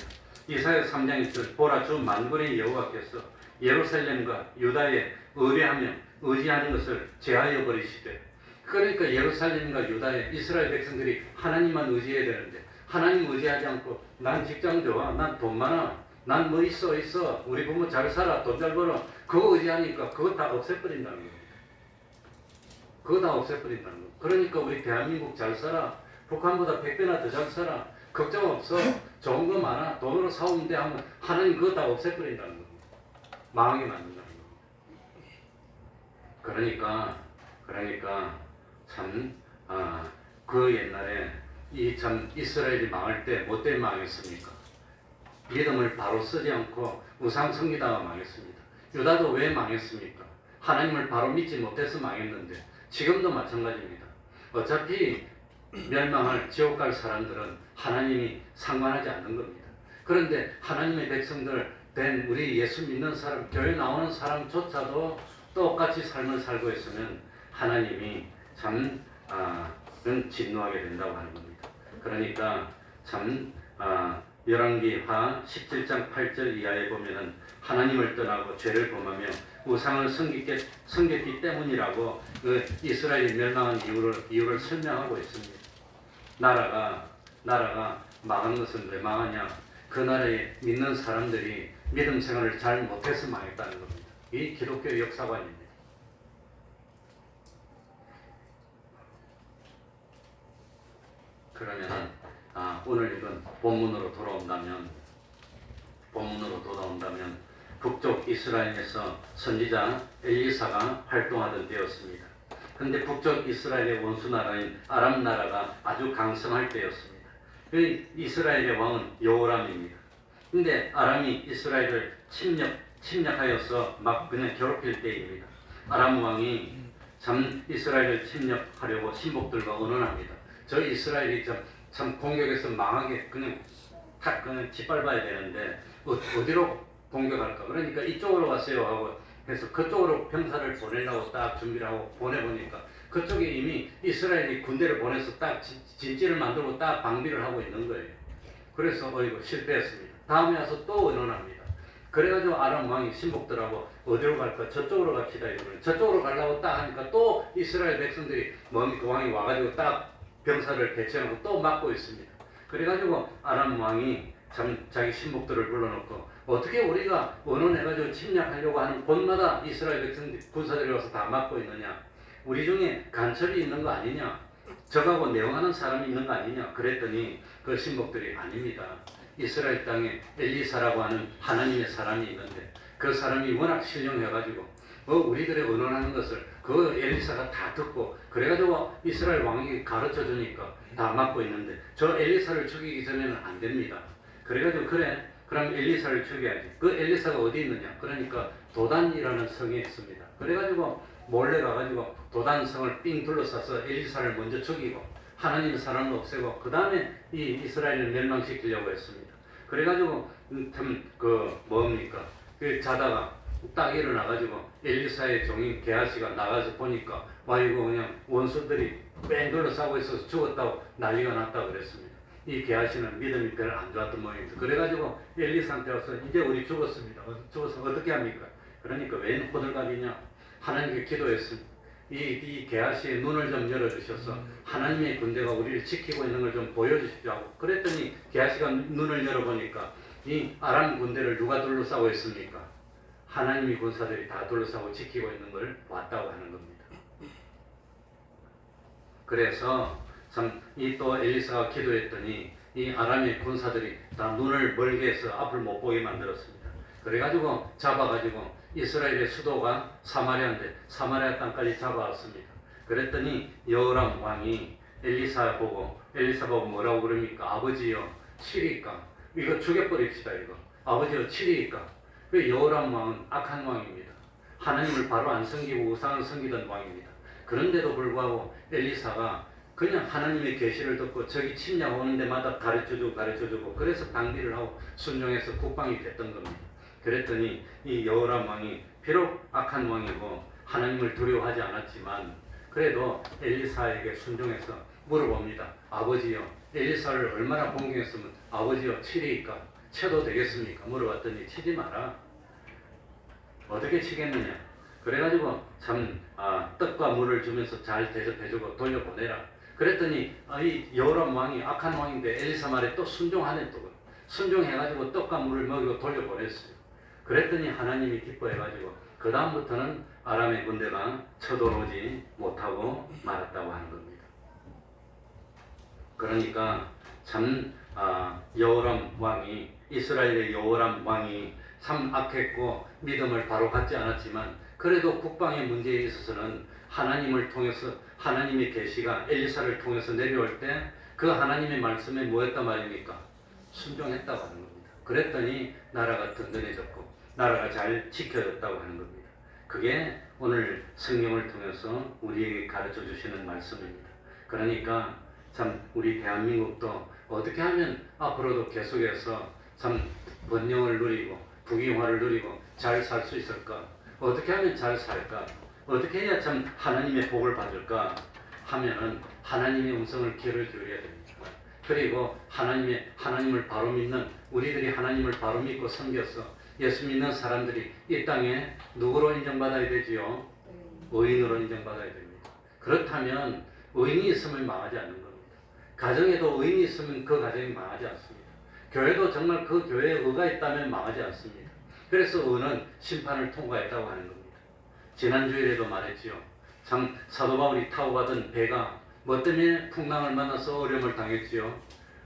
이사야 3장 1절. 보라, 주 만군의 여호와께서 예루살렘과 유다에 의뢰하며 의지하는 것을 제하여 버리시되. 그러니까 예루살렘과 유다에 이스라엘 백성들이 하나님만 의지해야 되는데 하나님 의지하지 않고 난 직장 좋아, 난 돈 많아, 난 뭐 있어, 우리 부모 잘 살아, 돈 잘 벌어, 그거 의지하니까 그거 다 없애버린다는 겁니다. 그거 다 없애버린다는 거. 그러니까 우리 대한민국 잘 살아, 북한보다 100배나 더 잘 살아, 걱정 없어, 좋은 거 많아, 돈으로 사오면 돼 하면 하나님 그거 다 없애버린다는 겁니다. 망하게 만든다는 겁니다. 그러니까 참 그 옛날에 이 참 이스라엘이 망할 때 뭐 때문에 망했습니까? 믿음을 바로 쓰지 않고 우상 섬기다가 망했습니다. 유다도 왜 망했습니까? 하나님을 바로 믿지 못해서 망했는데 지금도 마찬가지입니다. 어차피 멸망할 지옥 갈 사람들은 하나님이 상관하지 않는 겁니다. 그런데 하나님의 백성들 된 우리 예수 믿는 사람, 교회 나오는 사람조차도 똑같이 삶을 살고 있으면 하나님이 참 진노하게 된다고 하는 겁니다. 그러니까 참 열왕기하 17장 8절 이하에 보면은 하나님을 떠나고 죄를 범하며 우상을 섬겼기 때문이라고 그 이스라엘이 멸망한 이유를 설명하고 있습니다. 나라가 망하는 것은 왜 망하냐? 그 나라에 믿는 사람들이 믿음 생활을 잘 못해서 망했다는 겁니다. 이 기독교 역사관입니다. 그러면 오늘 이건 본문으로 돌아온다면 북쪽 이스라엘에서 선지자 엘리사가 활동하던 때였습니다. 그런데 북쪽 이스라엘의 원수 나라인 아람 나라가 아주 강성할 때였습니다. 그 이스라엘의 왕은 여호람입니다. 근데 아람이 이스라엘을 침략하여서 막 그냥 괴롭힐 때입니다. 아람 왕이 참 이스라엘을 침략하려고 신복들과 언언합니다. 저 이스라엘이 참 공격해서 망하게 그냥 짓밟아야 되는데 어디로 공격할까? 그러니까 이쪽으로 가세요 하고 해서 그쪽으로 병사를 보내려고 딱 준비를 하고 보내보니까 그쪽에 이미 이스라엘이 군대를 보내서 딱 진지를 만들고 딱 방비를 하고 있는 거예요. 그래서 이거 실패했습니다. 다음에 와서 또 의논합니다. 그래가지고 아람 왕이 신복들하고 어디로 갈까? 저쪽으로 갑시다 이러면 저쪽으로 가려고 딱 하니까 또 이스라엘 백성들이 그 왕이 와가지고 딱 병사를 배치하고 또 막고 있습니다. 그래가지고 아람 왕이 자기 신복들을 불러놓고 어떻게 우리가 언론해가지고 침략하려고 하는 곳마다 이스라엘 백성들 군사들이 와서 다 막고 있느냐? 우리 중에 간첩이 있는 거 아니냐? 저하고 내용하는 사람이 있는 거 아니냐? 그랬더니 그 신복들이 아닙니다. 이스라엘 땅에 엘리사라고 하는 하나님의 사람이 있는데 그 사람이 워낙 신령해가지고 우리들의 언론하는 것을 그 엘리사가 다 듣고 그래가지고 이스라엘 왕이 가르쳐 주니까 다 막고 있는데 저 엘리사를 죽이기 전에는 안 됩니다. 그래가지고 그럼 엘리사를 죽여야지. 그 엘리사가 어디 있느냐? 그러니까 도단이라는 성에 있습니다. 그래가지고 몰래 가가지고 도단성을 삥 둘러싸서 엘리사를 먼저 죽이고 하나님의 사람을 없애고 그 다음에 이 이스라엘을 멸망시키려고 했습니다. 그래가지고 자다가 딱 일어나가지고 엘리사의 종인 게하시가 나가서 보니까 와 이거 그냥 원수들이 뺑 둘러싸고 있어서 죽었다고 난리가 났다고 그랬습니다. 이 게하시는 믿음이 별로 안 좋았던 모양입니다. 그래가지고 엘리사한테 와서 이제 우리 죽었습니다. 죽어서 어떻게 합니까? 그러니까 웬 호들갑이냐? 하나님께 기도했습니다. 이 게하시의 눈을 좀 열어주셔서 하나님의 군대가 우리를 지키고 있는 걸 좀 보여주십시오 하고 그랬더니 게하시가 눈을 열어보니까 이 아람 군대를 누가 둘러싸고 있습니까? 하나님의 군사들이 다 둘러싸고 지키고 있는 걸 봤다고 하는 겁니다. 그래서 참 이 또 엘리사가 기도했더니 이 아람의 군사들이 다 눈을 멀게 해서 앞을 못 보게 만들었습니다. 그래가지고 잡아가지고 이스라엘의 수도가 사마리아인데 사마리아 땅까지 잡아왔습니다. 그랬더니 여호람 왕이 엘리사 보고 뭐라고 그럽니까? 아버지여 치리까? 이거 죽여버립시다 이거. 아버지여 치리까? 그 여호람 왕은 악한 왕입니다. 하나님을 바로 안 섬기고 우상을 섬기던 왕입니다. 그런데도 불구하고 엘리사가 그냥 하나님의 계시를 듣고 저기 침략 오는 데마다 가르쳐주고 그래서 방비를 하고 순종해서 국방이 됐던 겁니다. 그랬더니 이 여호람 왕이 비록 악한 왕이고 하나님을 두려워하지 않았지만 그래도 엘리사에게 순종해서 물어봅니다. 아버지요, 엘리사를 얼마나 공경했으면 아버지요 치리이까? 쳐도 되겠습니까? 물어봤더니 치지 마라. 어떻게 치겠느냐? 그래가지고 참 떡과 물을 주면서 잘 대접해주고 돌려보내라. 그랬더니 이 여호람 왕이 악한 왕인데 엘리사 말에 또 순종하네. 또 순종해가지고 떡과 물을 먹이고 돌려보냈어요. 그랬더니 하나님이 기뻐해가지고 그 다음부터는 아람의 군대가 쳐들어오지 못하고 말았다고 하는 겁니다. 그러니까 참 여호람 왕이 이스라엘의 여호람 왕이 참 악했고 믿음을 바로 갖지 않았지만 그래도 국방의 문제에 있어서는 하나님을 통해서 하나님의 계시가 엘리사를 통해서 내려올 때 그 하나님의 말씀에 뭐였단 말입니까? 순종했다고 하는 겁니다. 그랬더니 나라가 든든해졌고 나라가 잘 지켜졌다고 하는 겁니다. 그게 오늘 성경을 통해서 우리에게 가르쳐 주시는 말씀입니다. 그러니까 참 우리 대한민국도 어떻게 하면 앞으로도 계속해서 참 번영을 누리고 부귀영화를 누리고 잘 살 수 있을까? 어떻게 하면 잘 살까? 어떻게 해야 참 하나님의 복을 받을까? 하면은 하나님의 음성을 귀를 기울여야 됩니다. 그리고 하나님을 바로 믿는 우리들이 하나님을 바로 믿고 섬겨서 예수 믿는 사람들이 이 땅에 누구로 인정받아야 되지요? 의인으로 인정받아야 됩니다. 그렇다면 의인이 있으면 망하지 않는 겁니다. 가정에도 의인이 있으면 그 가정이 망하지 않습니다. 교회도 정말 그 교회에 의가 있다면 망하지 않습니다. 그래서 의는 심판을 통과했다고 하는 겁니다. 지난주일에도 말했지요. 참 사도 바울이 타고 가던 배가 뭐 때문에 풍랑을 만나서 어려움을 당했지요.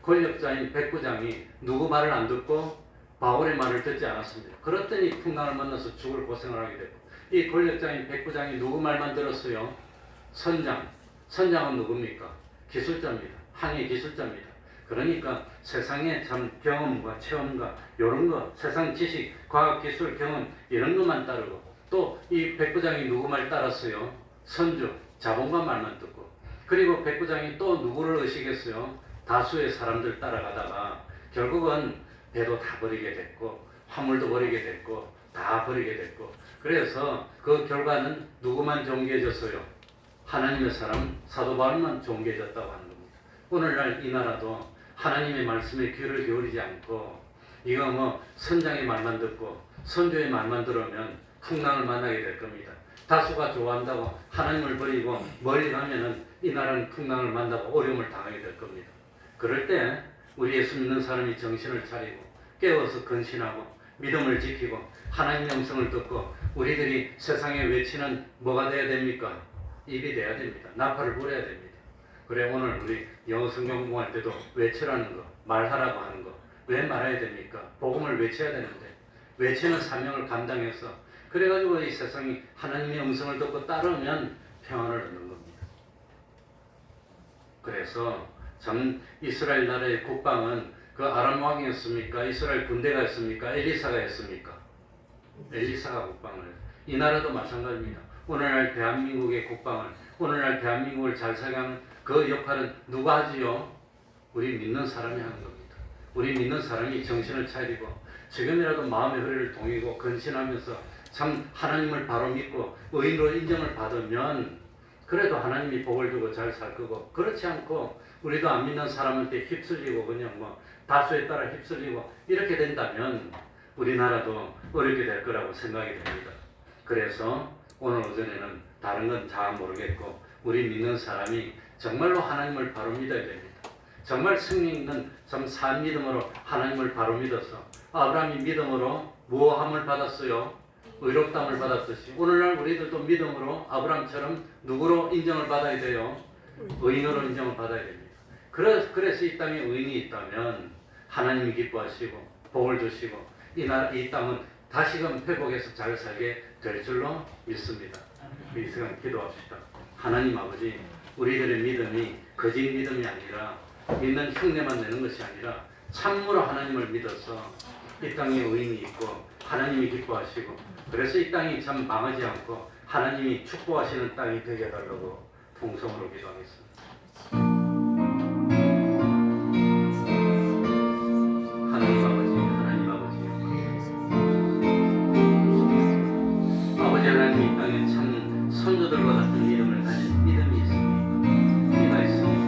권력자인 백부장이 누구 말을 안 듣고 바울의 말을 듣지 않았습니다. 그랬더니 풍랑을 만나서 죽을 고생을 하게 됐고 이 권력자인 백부장이 누구 말만 들었어요? 선장은 누굽니까? 기술자입니다. 항해 기술자입니다. 그러니까 세상에 참 경험과 체험과 이런 거 세상 지식, 과학, 기술, 경험 이런 것만 따르고 또 이 백부장이 누구 말 따랐어요? 선주, 자본가 말만 듣고 그리고 백부장이 또 누구를 의식했어요? 다수의 사람들 따라가다가 결국은 배도 다 버리게 됐고 화물도 버리게 됐고 다 버리게 됐고 그래서 그 결과는 누구만 존귀해졌어요? 하나님의 사람 사도 바울만 존귀해졌다고 하는 겁니다. 오늘날 이 나라도 하나님의 말씀에 귀를 기울이지 않고 이거 뭐 선장의 말만 듣고 선조의 말만 들으면 풍랑을 만나게 될 겁니다. 다수가 좋아한다고 하나님을 버리고 멀리 가면은 이 나라는 풍랑을 만나고 어려움을 당하게 될 겁니다. 그럴 때 우리 예수 믿는 사람이 정신을 차리고 깨워서 근신하고 믿음을 지키고 하나님의 음성을 듣고 우리들이 세상에 외치는 뭐가 돼야 됩니까? 입이 돼야 됩니다. 나팔을 불어야 됩니다. 그래 오늘 우리 영어 성경 공부할 때도 외치라는 거, 말하라고 하는 거 왜 말해야 됩니까? 복음을 외쳐야 되는데 외치는 사명을 감당해서 그래가지고 이 세상이 하나님의 음성을 듣고 따르면 평안을 얻는 겁니다. 그래서 참 이스라엘 나라의 국방은 그 아람 왕이었습니까? 이스라엘 군대가 였습니까? 엘리사가 했습니까? 엘리사가 국방을 해요. 이 나라도 마찬가지입니다. 오늘날 대한민국의 국방을 오늘날 대한민국을 잘 살아가는 그 역할은 누가 하지요? 우리 믿는 사람이 하는 겁니다. 우리 믿는 사람이 정신을 차리고 지금이라도 마음의 허리를 동이고 근신하면서 참 하나님을 바로 믿고 의인으로 인정을 받으면 그래도 하나님이 복을 주고 잘 살 거고, 그렇지 않고 우리도 안 믿는 사람한테 휩쓸리고 그냥 뭐 다수에 따라 휩쓸리고 이렇게 된다면 우리나라도 어렵게 될 거라고 생각이 됩니다. 그래서 오늘 오전에는 다른 건 잘 모르겠고 우리 믿는 사람이 정말로 하나님을 바로 믿어야 됩니다. 정말 승리 있는 참 산 믿음으로 하나님을 바로 믿어서 아브라함이 믿음으로 무함을 받았어요. 의롭다함을 받았듯이 오늘날 우리들도 믿음으로 아브라함처럼 누구로 인정을 받아야 돼요? 의인으로 인정을 받아야 됩니다. 그래서 이 땅에 의인이 있다면 하나님이 기뻐하시고 복을 주시고 이 땅은 다시금 회복해서 잘 살게 될 줄로 믿습니다. 이 시간 기도합시다. 하나님 아버지, 우리들의 믿음이 거짓 믿음이 아니라 믿는 흉내만 내는 것이 아니라 참으로 하나님을 믿어서 이 땅에 의인이 있고 하나님이 기뻐하시고 그래서 이 땅이 참 망하지 않고 하나님이 축복하시는 땅이 되게 해달라고 통성으로 기도하겠습니다. 하나님 아버지, 아버지 하나님 이 땅에 참 선조들과 같은 믿음을 가진 믿음이 있습니다. 우리가 있습니다.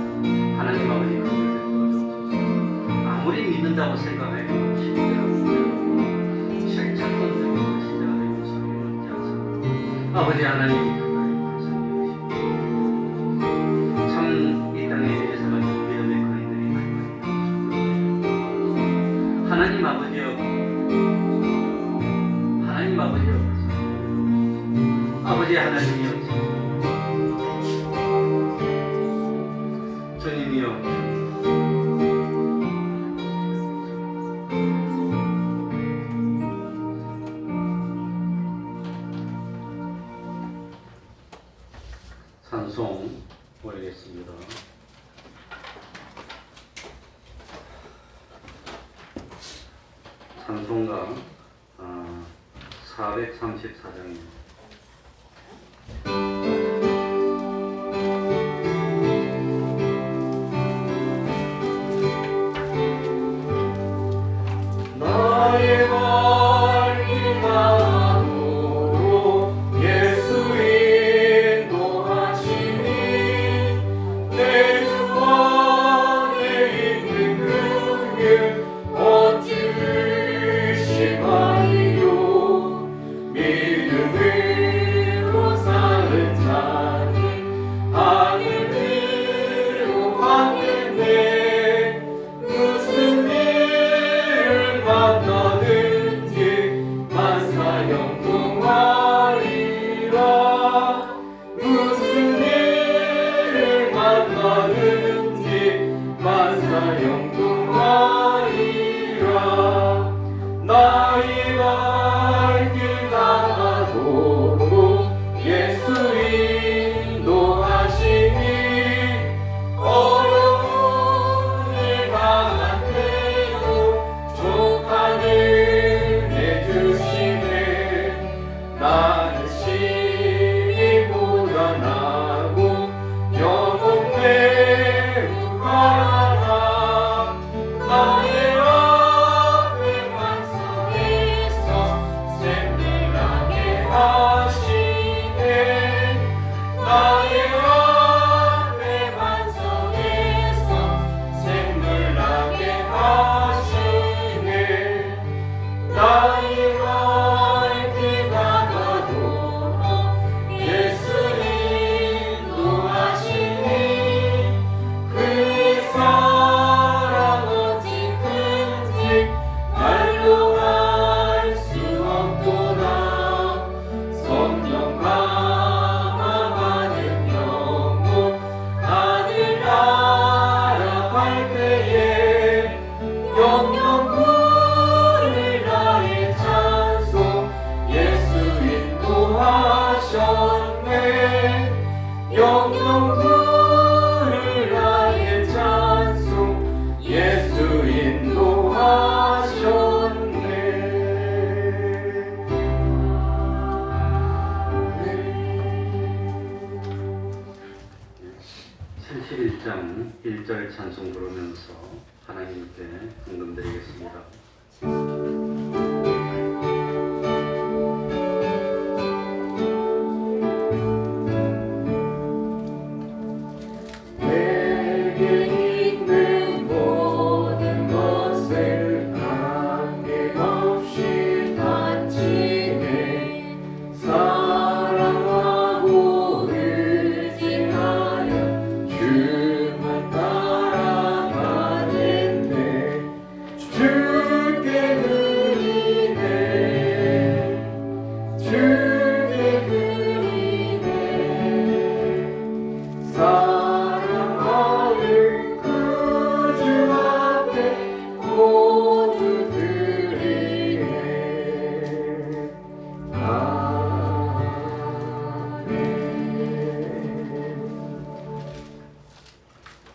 하나님 아버지 그들을 아무리 믿는다고 생각해도 실천적인 것이 아버지 하나님 참 이 땅에 대해서 가진 믿음의 거인들이 많이 하나님 아버지여, 하나님 아버지여, 아버지 하나님이여, 주님이여, 찬송 보이겠습니다. 찬송가 434장입니다. 나의 발길만으로 예수 인도하시니 내 주 안에 있는 그길 어찌 의심하리요. 믿음으로 사는 자는 하늘 위로 가겠네. 무슨 일을 만나든지 만사 영통하리라. 무슨 일을 만나든지 만사 영통하리라. 나의 발길 나가도록 예수 인도하시니 어려운 일 강한 태도 족하늘 해주시네. 나는 심히보다 나고 영혼 매우 가라. 나의 앞에 반석에서 샘들나게 하시네. 나의 앞에 반석에서 샘물나게 하시네. 나의 발길 나가도록 예수 인도하시니 그의 사랑 어찌 큰지 말로 할 수 없도다. 성령 감화받은 영혼 하늘나라 갈 때에 영영 부를 나의 찬송 예수 인도하셨네. 영영 부를 나의 찬송 예수 인도하셨네. 71장 1절 찬송 부르면서 하나님께 헌금드리겠습니다.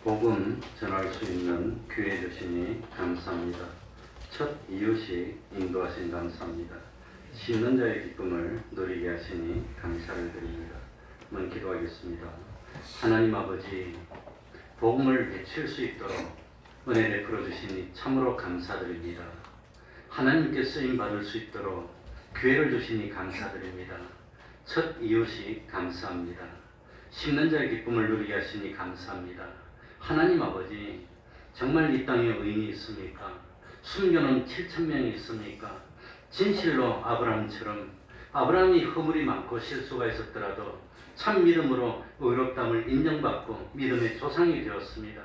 복음 전할 수 있는 기회 주시니 감사합니다. 첫 이웃이 인도하신 감사합니다. 심는 자의 기쁨을 누리게 하시니 감사를 드립니다. 한번 기도하겠습니다. 하나님 아버지, 복음을 외칠 수 있도록 은혜 베풀어 주시니 참으로 감사드립니다. 하나님께 쓰임 받을 수 있도록 기회를 주시니 감사드립니다. 첫 이웃이 감사합니다. 심는 자의 기쁨을 누리게 하시니 감사합니다. 하나님 아버지, 정말 이 땅에 의인이 있습니까? 숨겨놓은 7,000명이 있습니까? 진실로 아브라함처럼 아브라함이 허물이 많고 실수가 있었더라도 참 믿음으로 의롭다함을 인정받고 믿음의 조상이 되었습니다.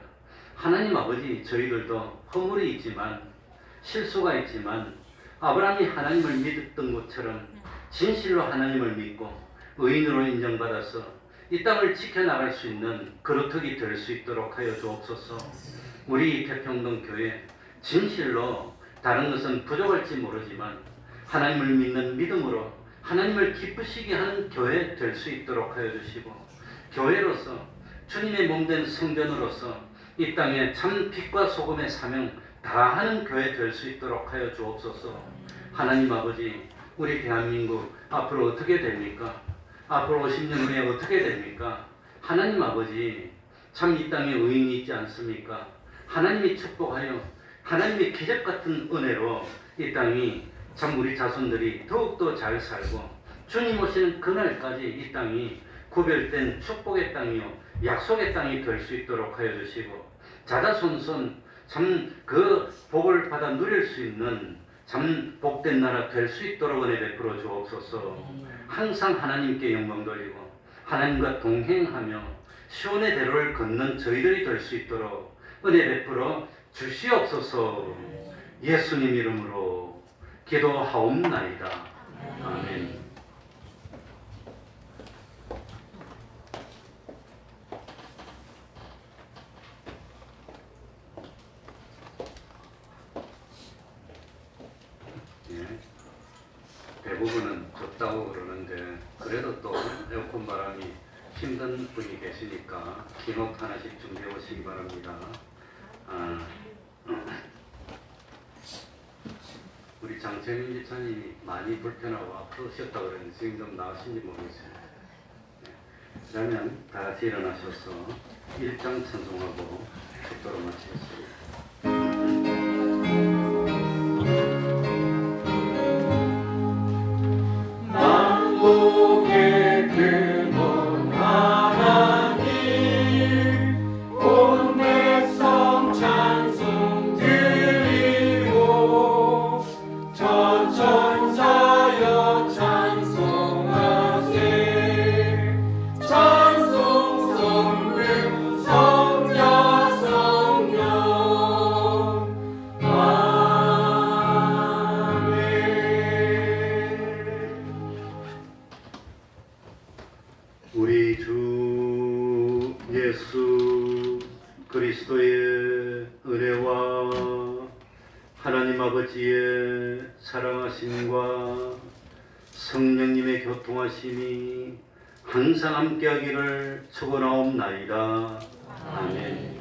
하나님 아버지, 저희들도 허물이 있지만 실수가 있지만 아브라함이 하나님을 믿었던 것처럼 진실로 하나님을 믿고 의인으로 인정받아서 이 땅을 지켜나갈 수 있는 그루터기 될 수 있도록 하여 주옵소서. 우리 태평동 교회 진실로 다른 것은 부족할지 모르지만 하나님을 믿는 믿음으로 하나님을 기쁘시게 하는 교회 될 수 있도록 하여 주시고, 교회로서 주님의 몸된 성전으로서 이 땅에 참 빛과 소금의 사명 다하는 교회 될 수 있도록 하여 주옵소서. 하나님 아버지, 우리 대한민국 앞으로 어떻게 됩니까? 앞으로 50년 후에 어떻게 됩니까? 하나님 아버지, 참 이 땅에 의인이 있지 않습니까? 하나님이 축복하여 하나님의 기적 같은 은혜로 이 땅이 참 우리 자손들이 더욱더 잘 살고 주님 오시는 그날까지 이 땅이 구별된 축복의 땅이요 약속의 땅이 될 수 있도록 하여 주시고, 자자손손 참 그 복을 받아 누릴 수 있는 참 복된 나라 될 수 있도록 은혜 베풀어 주옵소서. 항상 하나님께 영광 돌리고 하나님과 동행하며 시온의 대로를 걷는 저희들이 될 수 있도록 은혜 베풀어 주시옵소서. 예수님 이름으로 기도하옵나이다. 아멘. 대부분은 덥다고 그러는데 그래도 또 에어컨 바람이 힘든 분이 계시니까 기록 하나씩 준비해 오시기 바랍니다. 우리 장채민 지사님이 많이 불편하고 아프셨다고 그랬는데 지금 좀 나으신지 모르겠습니다. 그러면 다 같이 일어나셔서 1장 찬송하고 축도로 마치겠습니다. 만국의 근원 하나님, 온 백성 찬송 드리고 천천사여 찬송하세. 찬송 성금 성자 성령 아멘. 우리 주 예수 그리스도의 은혜와 하나님 아버지의 사랑하심과 성령님의 교통하심이 항상 함께하기를 축원하옵나이다. 아멘.